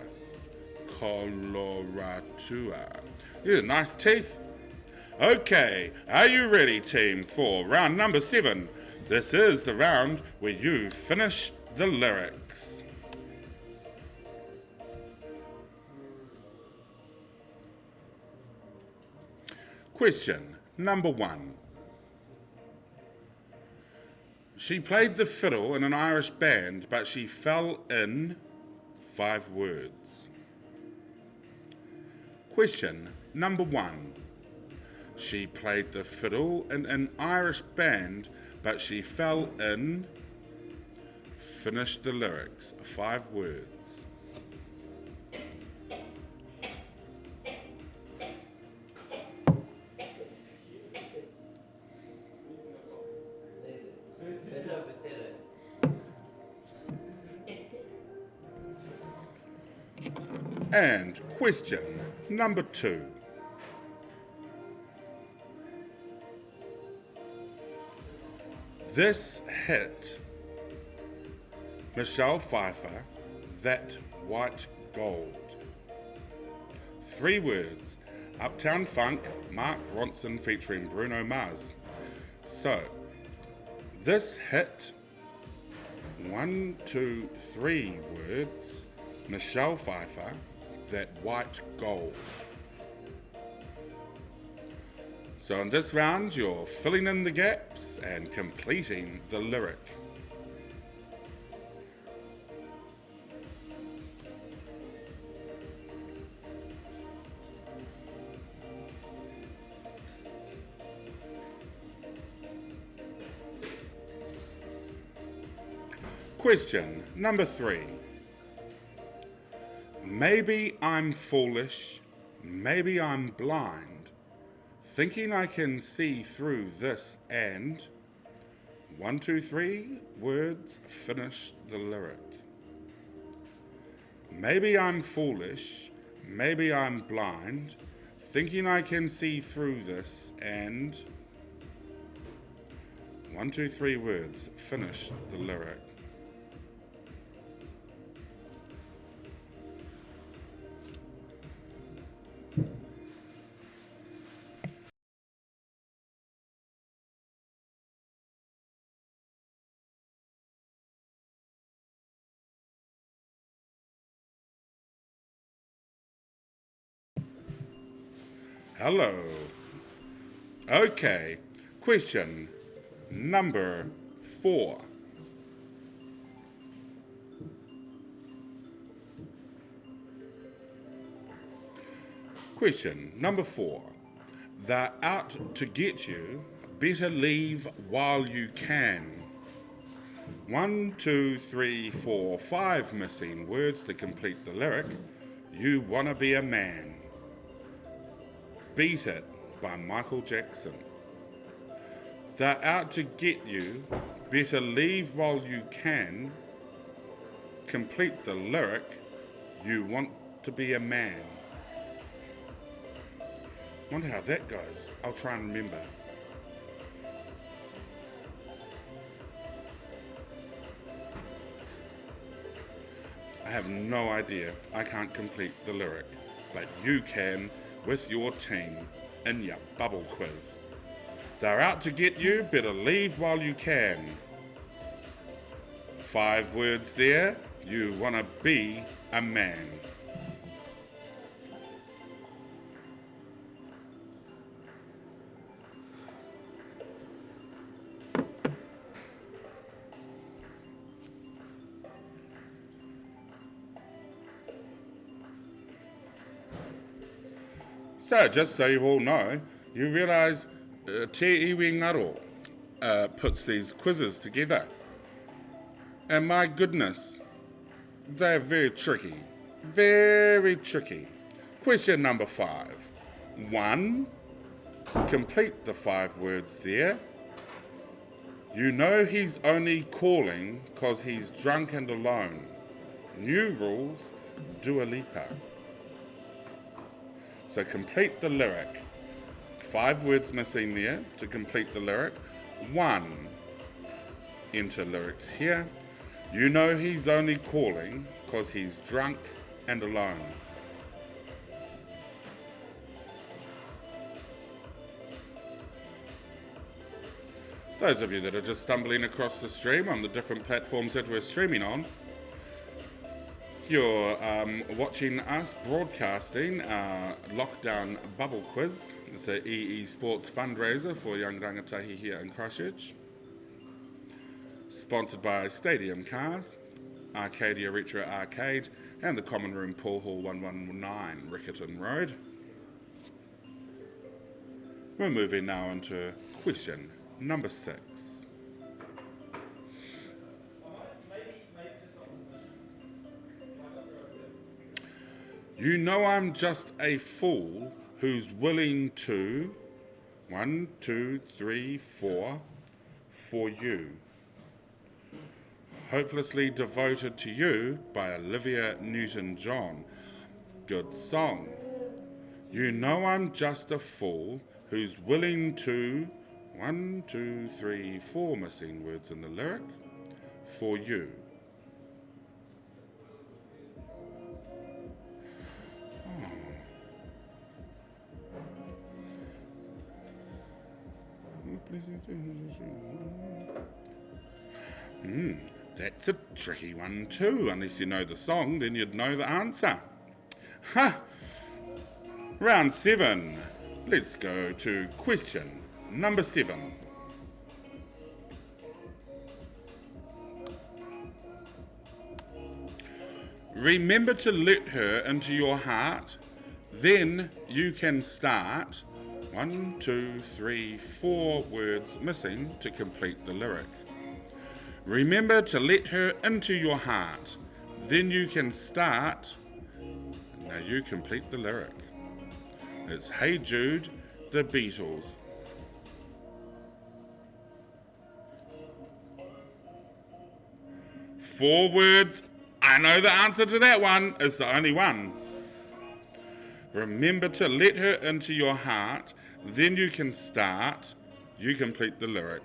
Yeah, nice teeth. Okay, are you ready, teams, for round number 7? This is the round where you finish the lyrics. Question number 1. She played the fiddle in an Irish band, but she fell in 5 words. Question number 1. She played the fiddle in an Irish band, but she fell in... Finish the lyrics. 5 words. That's how we did it. And question number 2. This hit Michelle Pfeiffer, That White Gold. 3 words. Uptown Funk, Mark Ronson featuring Bruno Mars. So, this hit 1, 2, 3 words. Michelle Pfeiffer, That White Gold. So in this round, you're filling in the gaps and completing the lyric. Question number 3. Maybe I'm foolish, maybe I'm blind, thinking I can see through this and... 1, 2, 3 words, finish the lyric. Maybe I'm foolish, maybe I'm blind, thinking I can see through this and... 1, 2, 3 words, finish the lyric. Hello. Okay, question number 4. Question number 4. They're out to get you, better leave while you can. 1, 2, 3, 4, 5 missing words to complete the lyric. You wanna be a man. Beat It by Michael Jackson. They're out to get you, better leave while you can. Complete the lyric, you want to be a man. Wonder how that goes. I'll try and remember. I have no idea. I can't complete the lyric, but you can with your team in your bubble quiz. They're out to get you, better leave while you can. 5 words there, you want to be a man. So, just so you all know, you realise Te Iwi Ngaro puts these quizzes together. And my goodness, they're very tricky. Very tricky. Question number 5. 1, complete the 5 words there. You know he's only calling 'cause he's drunk and alone. New rules, Dua Lipa. So complete the lyric. 5 words missing there to complete the lyric. 1, enter lyrics here. You know he's only calling 'cause he's drunk and alone. Those of you that are just stumbling across the stream on the different platforms that we're streaming on, you're watching us broadcasting our Lockdown Bubble Quiz. It's a EE Sports fundraiser for young rangatahi here in Christchurch. Sponsored by Stadium Cars, Arcadia Retro Arcade, and the Common Room Pool Hall 119 Riccarton Road. We're moving now into question number 6. You know I'm just a fool who's willing to 1, 2, 3, 4 for you. Hopelessly Devoted to You by Olivia Newton-John. Good song. You know I'm just a fool who's willing to 1, 2, 3, 4 missing words in the lyric for you. That's a tricky one too. Unless you know the song, then you'd know the answer. Round 7. Let's go to question number 7. Remember to let her into your heart, then you can start 1, 2, 3, 4 words missing to complete the lyric. Remember to let her into your heart, then you can start. Now you complete the lyric. It's Hey Jude, the Beatles. Four words. I know the answer to that one. It's the only one. Remember to let her into your heart, then you can start. You complete the lyric.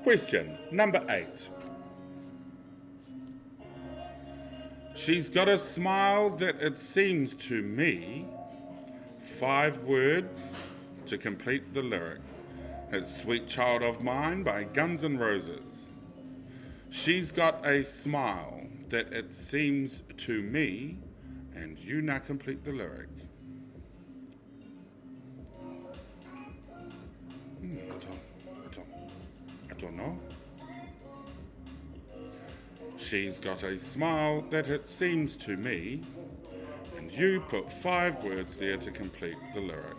Question number 8. She's got a smile that it seems to me. 5 words to complete the lyric. It's Sweet Child of Mine by Guns N' Roses. She's got a smile that it seems to me, and you now complete the lyric. I don't know. She's got a smile that it seems to me, and you put 5 words there to complete the lyric.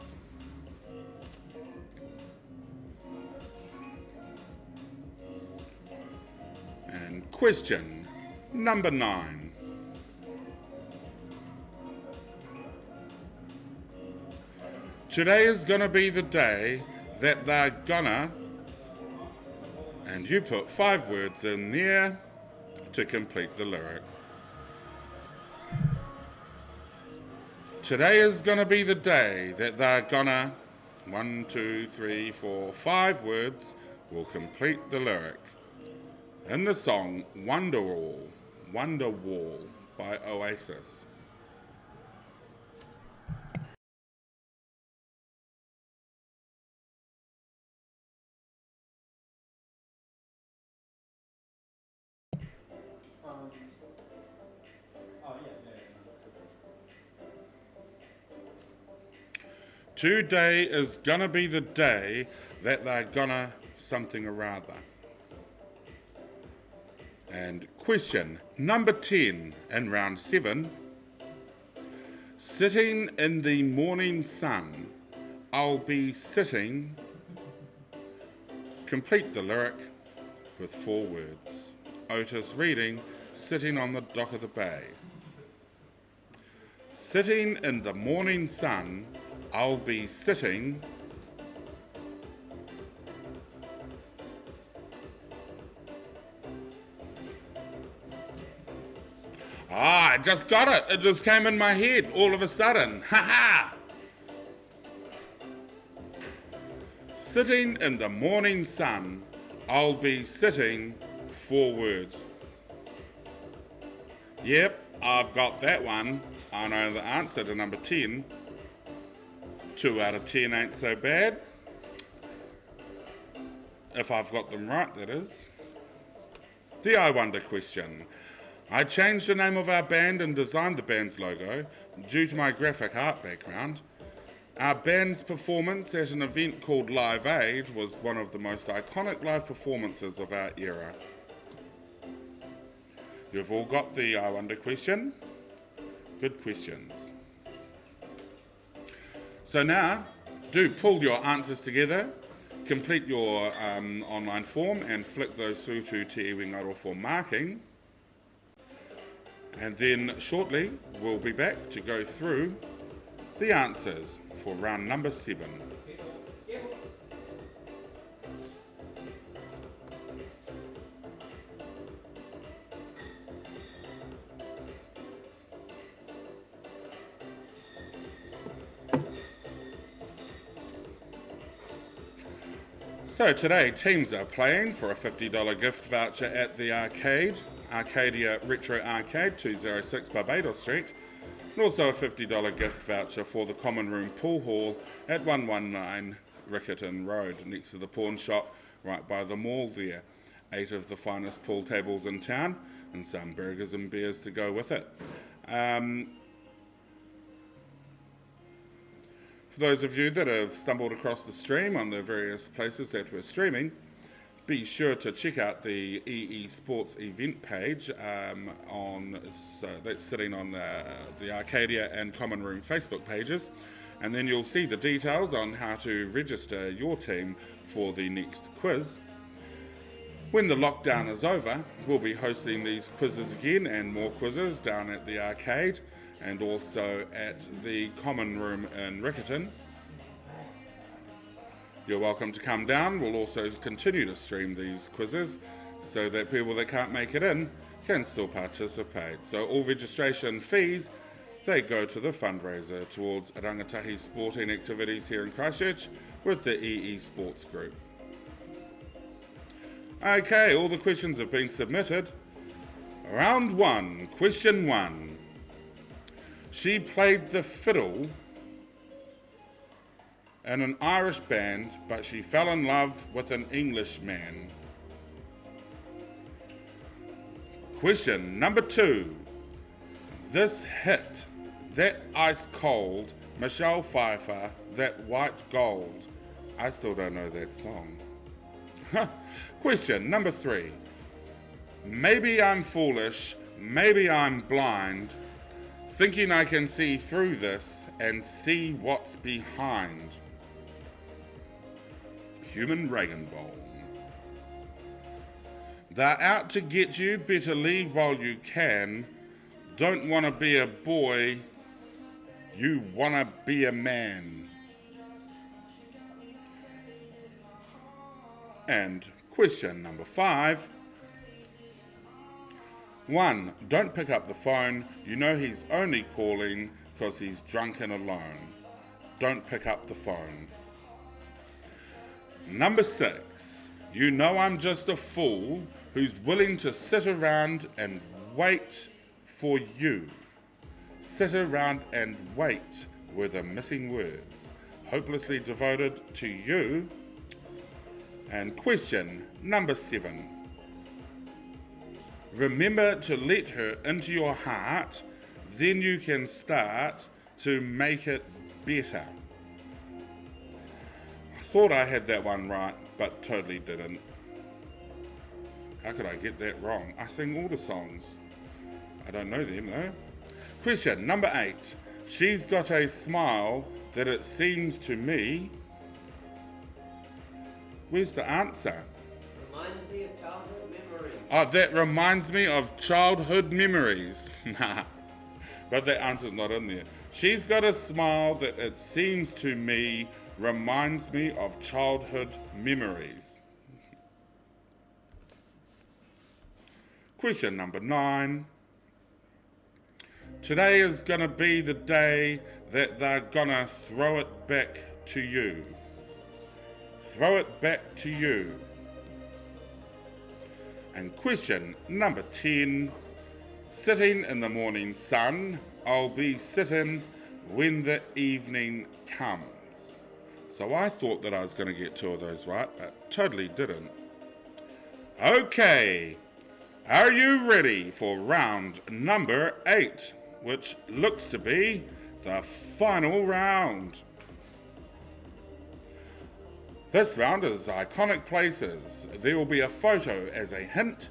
And question number 9. Today is gonna be the day that they're gonna, and you put 5 words in there to complete the lyric. Today is gonna be the day that they're gonna, 1, 2, 3, 4, 5 words will complete the lyric. In the song Wonderwall by Oasis. Today is gonna be the day that they're gonna something or other. And question number 10 in round 7. Sitting in the morning sun, I'll be sitting. Complete the lyric with 4 words. Otis Reading, Sitting on the Dock of the Bay. Sitting in the morning sun, I'll be sitting. I just got it. It just came in my head all of a sudden. Ha ha! Sitting in the morning sun, I'll be sitting. 4 words. Yep, I've got that one. I know the answer to number 10. 2 out of 10 ain't so bad. If I've got them right, that is. The I Wonder question. I changed the name of our band and designed the band's logo due to my graphic art background. Our band's performance at an event called Live Aid was one of the most iconic live performances of our era. You've all got the I Wonder question? Good questions. So now, do pull your answers together, complete your online form and flick those through to Te Iwi Ngaro for marking. And then shortly, we'll be back to go through the answers for round number 7. So today, teams are playing for a $50 gift voucher at the arcade, Arcadia Retro Arcade, 206 Barbados Street, and also a $50 gift voucher for the Common Room Pool Hall at 119 Riccarton Road, next to the pawn shop, right by the mall there. 8 of the finest pool tables in town, and some burgers and beers to go with it. For those of you that have stumbled across the stream on the various places that we're streaming, be sure to check out the EE Sports event page that's sitting on the Arcadia and Common Room Facebook pages, and then you'll see the details on how to register your team for the next quiz. When the lockdown is over, we'll be hosting these quizzes again and more quizzes down at the arcade and also at the Common Room in Riccarton. You're welcome to come down. We'll also continue to stream these quizzes so that people that can't make it in can still participate. So all registration fees, they go to the fundraiser towards rangatahi sporting activities here in Christchurch with the EE Sports Group. Okay, all the questions have been submitted. Round 1, question 1. She played the fiddle in an Irish band, but she fell in love with an English man. Question number 2. This hit, That Ice Cold, Michelle Pfeiffer, That White Gold. I still don't know that song. Question number 3. Maybe I'm foolish, maybe I'm blind, thinking I can see through this and see what's behind. Human Regenbow. They're out to get you, better leave while you can. Don't want to be a boy, you want to be a man. And question number 5. 1. Don't pick up the phone. You know he's only calling because he's drunk and alone. Don't pick up the phone. Number 6. You know I'm just a fool who's willing to sit around and wait for you. Sit around and wait were the missing words. Hopelessly devoted to you. And question number 7. Remember to let her into your heart, then you can start to make it better. I thought I had that one right, but totally didn't. How could I get that wrong? I sing all the songs. I don't know them though. Question number 8. She's got a smile that it seems to me. Where's the answer? Reminds me of childhood memories. Oh, that reminds me of childhood memories. Nah, but that answer's not in there. She's got a smile that it seems to me reminds me of childhood memories. Question number 9. Today is gonna be the day that they're gonna throw it back to you. Throw it back to you. And question number 10. Sitting in the morning sun, I'll be sitting when the evening comes. So I thought that I was going to get 2 of those right, but totally didn't. Okay, are you ready for round number 8, which looks to be the final round? This round is iconic places. There will be a photo as a hint.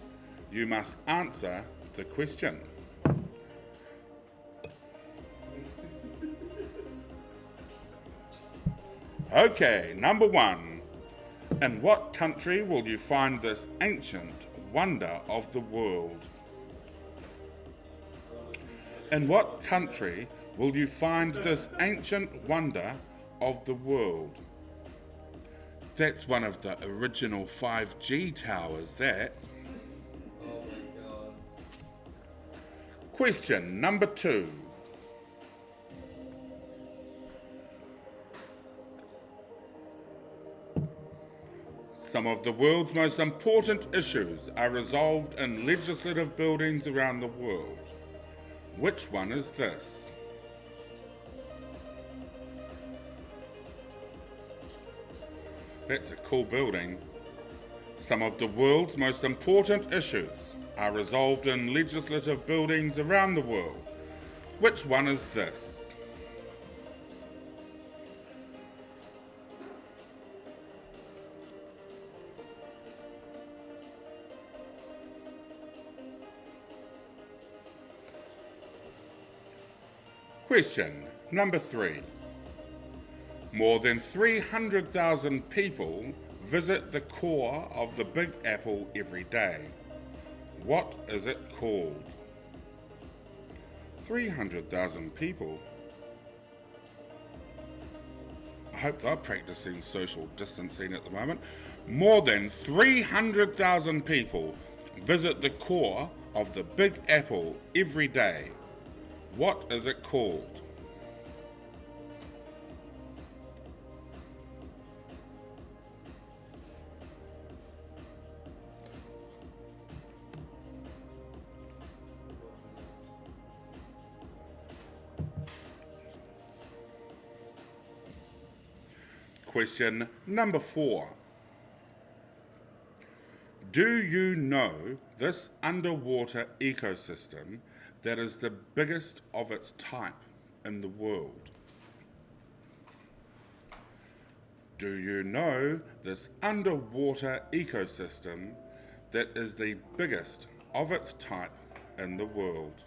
You must answer the question. Okay, number 1. In what country will you find this ancient wonder of the world? In what country will you find this ancient wonder of the world? That's one of the original 5G towers, that. Oh my god. Question number 2. Some of the world's most important issues are resolved in legislative buildings around the world. Which one is this? That's a cool building. Some of the world's most important issues are resolved in legislative buildings around the world. Which one is this? Question number 3. More than 300,000 people visit the core of the Big Apple every day. What is it called? 300,000 people. I hope they're practicing social distancing at the moment. More than 300,000 people visit the core of the Big Apple every day. What is it called? Question number 4. Do you know this underwater ecosystem that is the biggest of its type in the world? Do you know this underwater ecosystem that is the biggest of its type in the world?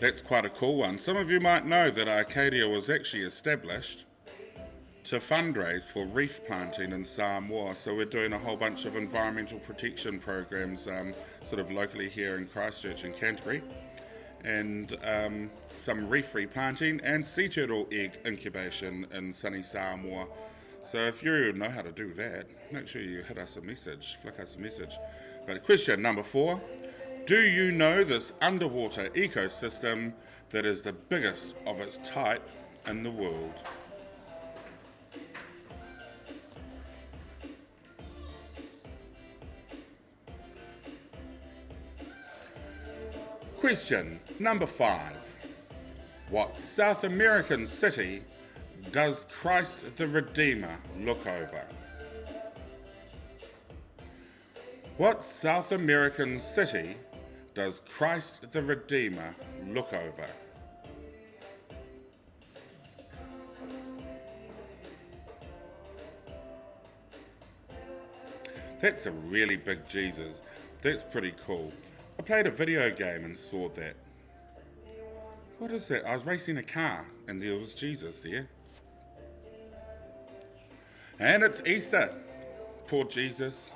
That's quite a cool one. Some of you might know that Arcadia was actually established to fundraise for reef planting in Samoa. So we're doing a whole bunch of environmental protection programs sort of locally here in Christchurch and Canterbury, and some reef replanting and sea turtle egg incubation in sunny Samoa. So if you know how to do that, make sure you hit us a message, flick us a message. But question number 4, do you know this underwater ecosystem that is the biggest of its type in the world? Question number 5. What South American city does Christ the Redeemer look over? What South American city does Christ the Redeemer look over? That's a really big Jesus. That's pretty cool. I played a video game and saw that. What is that? I was racing a car and there was Jesus there. And it's Easter. Poor Jesus.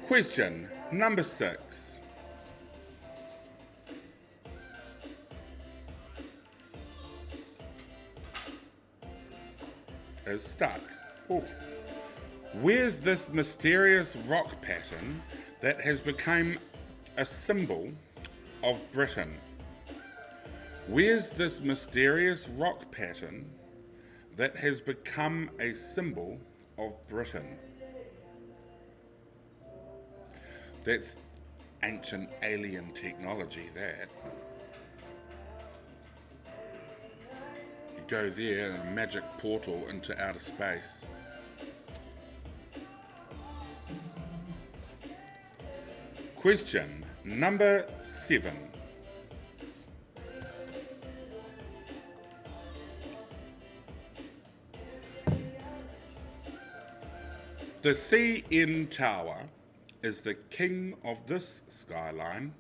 Question number 6. Is stuck. Oh. Where's this mysterious rock pattern that has become a symbol of Britain? Where's this mysterious rock pattern that has become a symbol of Britain? That's ancient alien technology, that. You go there in a magic portal into outer space. Question number 7. The CN Tower is the king of this skyline.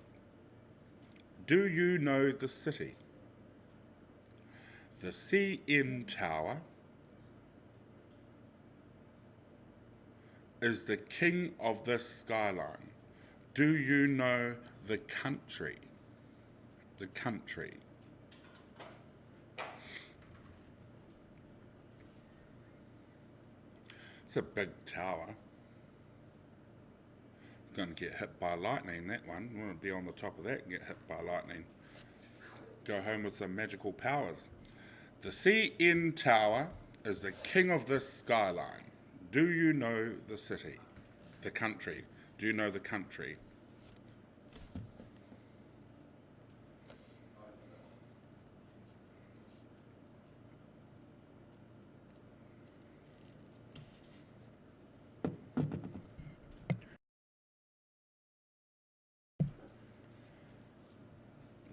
Do you know the city? The CN Tower is the king of this skyline. Do you know the country? The country. It's a big tower. Going to get hit by lightning, that one. You want to be on the top of that and get hit by lightning. Go home with some magical powers. The CN Tower is the king of this skyline. Do you know the city? The country. Do you know the country?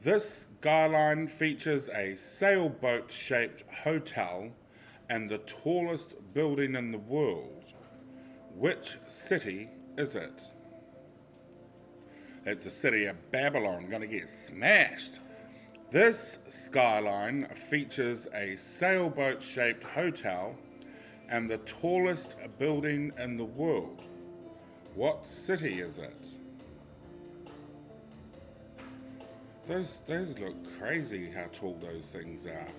This skyline features a sailboat-shaped hotel and the tallest building in the world. Which city is it? It's the city of Babylon, going to get smashed. This skyline features a sailboat-shaped hotel and the tallest building in the world. What city is it? Those look crazy how tall those things are.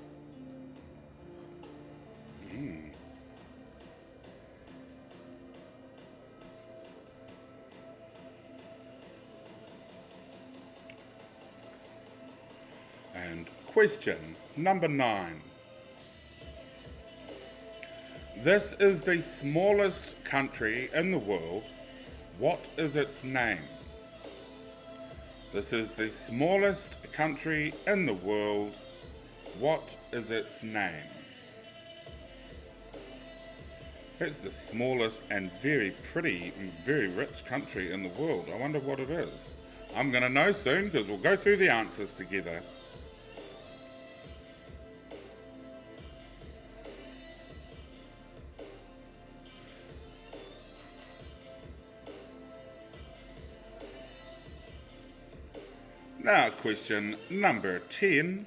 And question number 9. This is the smallest country in the world. What is its name? This is the smallest country in the world. What is its name? It's the smallest and very pretty and very rich country in the world. I wonder what it is. I'm going to know soon because we'll go through the answers together. Now, question number 10.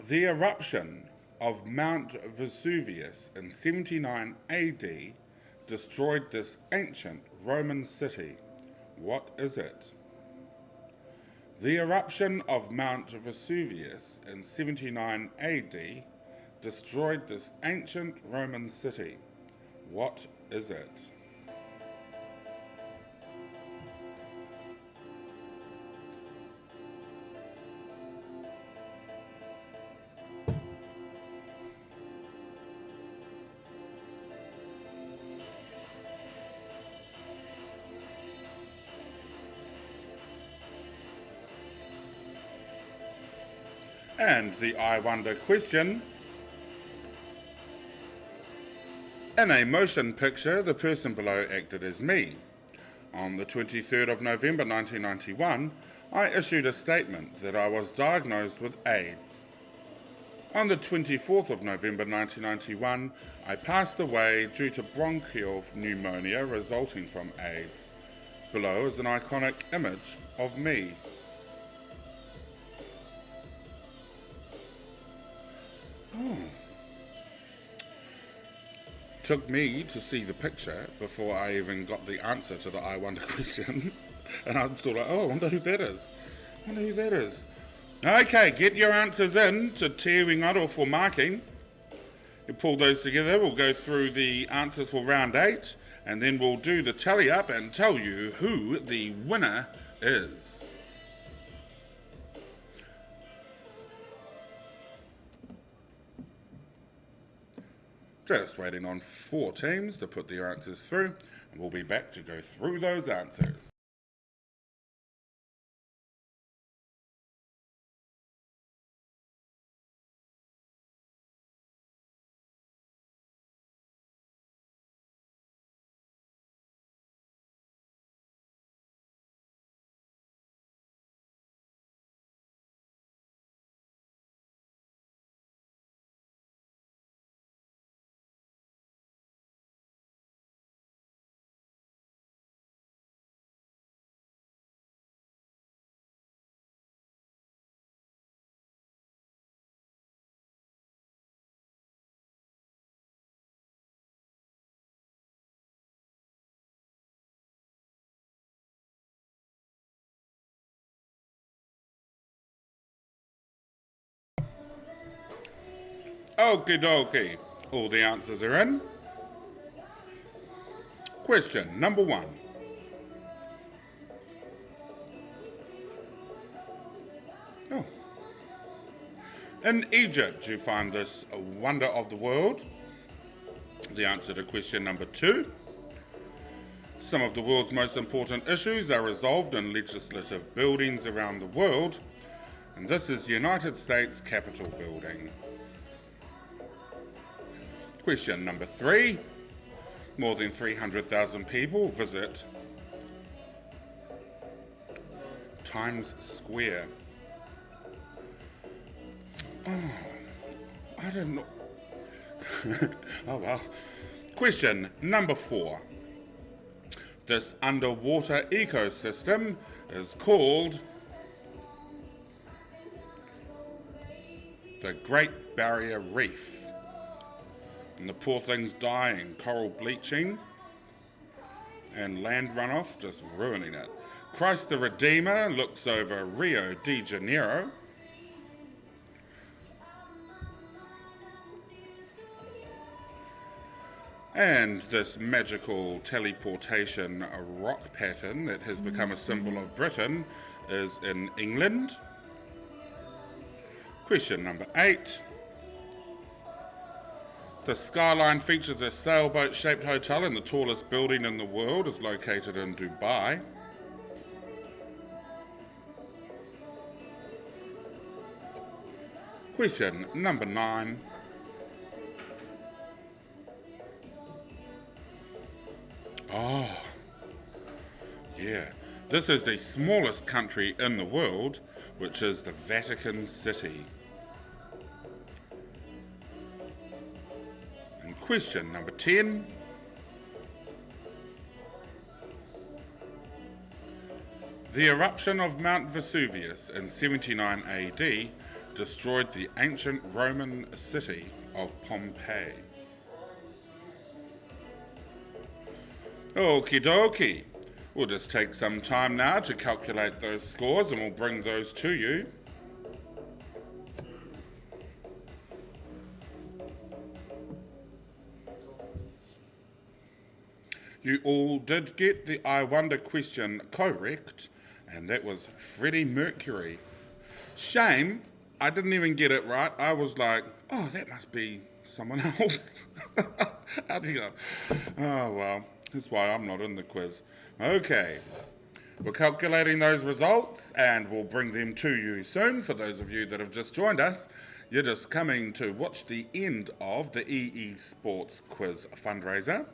The eruption of Mount Vesuvius in 79 AD destroyed this ancient Roman city. What is it? The eruption of Mount Vesuvius in 79 AD destroyed this ancient Roman city. What is it? And the I Wonder question. In a motion picture, the person below acted as me. On the 23rd of November 1991, I issued a statement that I was diagnosed with AIDS. On the 24th of November 1991, I passed away due to bronchial pneumonia resulting from AIDS. Below is an iconic image of me. Took me to see the picture before I even got the answer to the I Wonder question. And I'm still like, oh, I wonder who that is. Okay, get your answers in to Te Wingaro for marking. You pull those together, we'll go through the answers for round 8, and then we'll do the tally up and tell you who the winner is. Just waiting on 4 teams to put their answers through, and we'll be back to go through those answers. Okie dokie. All the answers are in. Question number 1. Oh. In Egypt, you find this wonder of the world. The answer to question number 2. Some of the world's most important issues are resolved in legislative buildings around the world, and this is the United States Capitol building. Question number 3. More than 300,000 people visit Times Square. Oh, I don't know. Oh well. Question number 4. This underwater ecosystem is called the Great Barrier Reef. And the poor thing's dying, coral bleaching, and land runoff just ruining it. Christ the Redeemer looks over Rio de Janeiro. And this magical teleportation rock pattern that has become a symbol of Britain is in England. Question number 8. The Skyline features a sailboat-shaped hotel, and the tallest building in the world is located in Dubai. Question number 9. Oh, yeah. This is the smallest country in the world, which is the Vatican City. And question number 10. The eruption of Mount Vesuvius in 79 AD destroyed the ancient Roman city of Pompeii. Okie dokie. We'll just take some time now to calculate those scores, and we'll bring those to you. You all did get the I Wonder question correct, and that was Freddie Mercury. Shame, I didn't even get it right. I was like, oh, that must be someone else. How do you know? Oh, well, that's why I'm not in the quiz. Okay, we're calculating those results, and we'll bring them to you soon. For those of you that have just joined us, you're just coming to watch the end of the EE Sports Quiz fundraiser.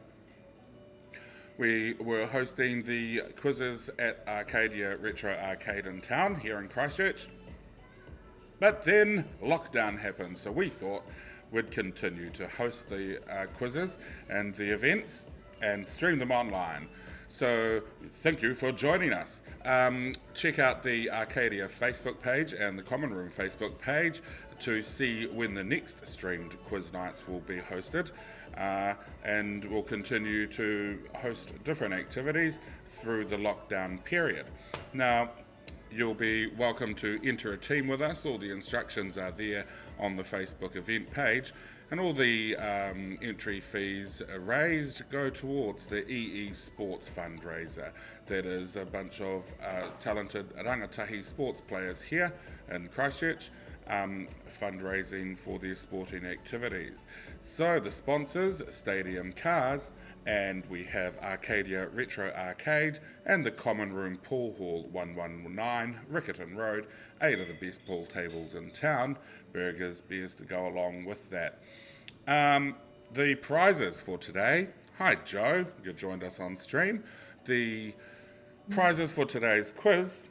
We were hosting the quizzes at Arcadia Retro Arcade in town here in Christchurch. But then lockdown happened, so we thought we'd continue to host the quizzes and the events and stream them online. So thank you for joining us. Check out the Arcadia Facebook page and the Common Room Facebook page to see when the next streamed quiz nights will be hosted. And we'll continue to host different activities through the lockdown period. Now, you'll be welcome to enter a team with us. All the instructions are there on the Facebook event page, and all the entry fees raised go towards the EE Sports fundraiser. That is a bunch of talented rangatahi sports players here in Christchurch fundraising for their sporting activities. So the sponsors, Stadium Cars, and we have Arcadia Retro Arcade and the Common Room Pool Hall, 119 Riccarton Road, 8 of the best pool tables in town, burgers, beers to go along with that. The prizes for today. Hi Joe, you joined us on stream. The prizes for today's quiz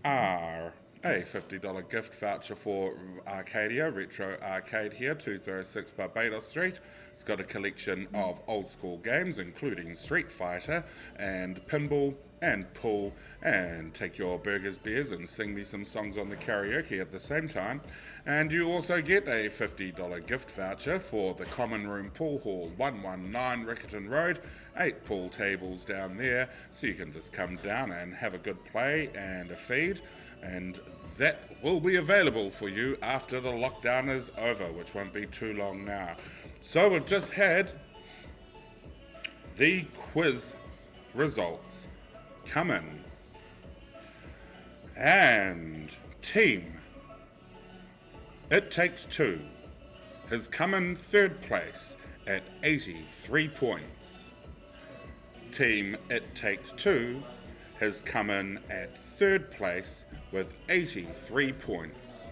are a $50 gift voucher for Arcadia Retro Arcade here, 206 Barbados Street. It's got a collection of old school games including Street Fighter and pinball and pool, and take your burgers, beers and sing me some songs on the karaoke at the same time. And you also get a $50 gift voucher for the Common Room Pool Hall, 119 Riccarton Road, 8 pool tables down there, so you can just come down and have a good play and a feed, and that will be available for you after the lockdown is over, which won't be too long now. So we've just had the quiz results come in, and team It Takes Two has come in third place at 83 points. Team It Takes Two has come in at third place with 83 points.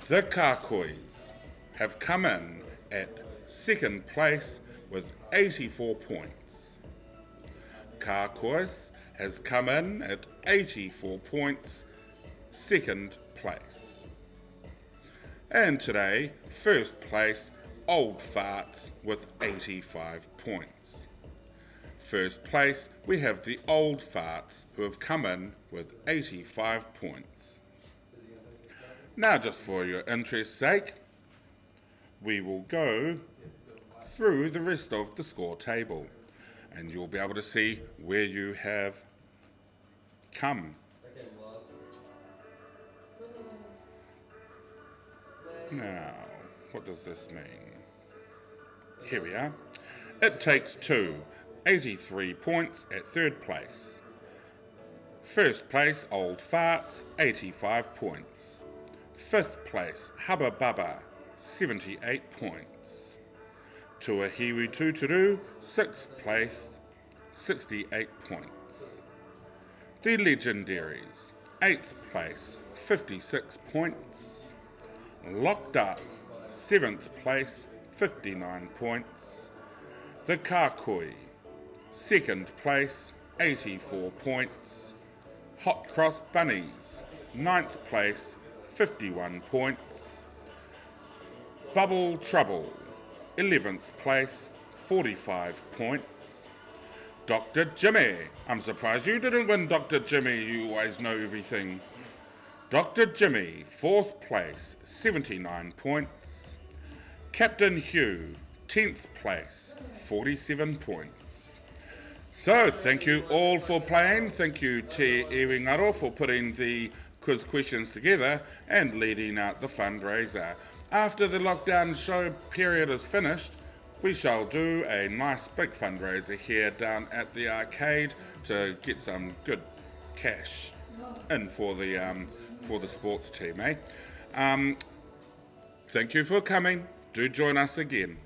The Kākois have come in at second place with 84 points. Kākois has come in at 84 points, second place. And today, first place, Old Farts with 85 points. First place, we have the Old Farts, who have come in with 85 points. Now, just for your interest's sake, we will go through the rest of the score table, and you'll be able to see where you have come. Now, what does this mean? Here we are. It Takes Two, 83 points at third place. First place, Old Farts, 85 points. Fifth place, Hubba Bubba, 78 points. Tuahiwi Tuturu, sixth place, 68 points. The Legendaries, 8th place, 56 points. Locked Up, 7th place, 59 points. The Kākoi, 2nd place, 84 points. Hot Cross Bunnies, 9th place, 51 points. Bubble Trouble, 11th place, 45 points. Dr. Jimmy, I'm surprised you didn't win, Dr. Jimmy, you always know everything. Dr. Jimmy, 4th place, 79 points. Captain Hugh, 10th place, 47 points. So, thank you all for playing. Thank you, Te Iwingaro, for putting the quiz questions together and leading out the fundraiser. After the lockdown show period is finished, we shall do a nice big fundraiser here down at the arcade to get some good cash in for the sports team, eh? Thank you for coming. Do join us again.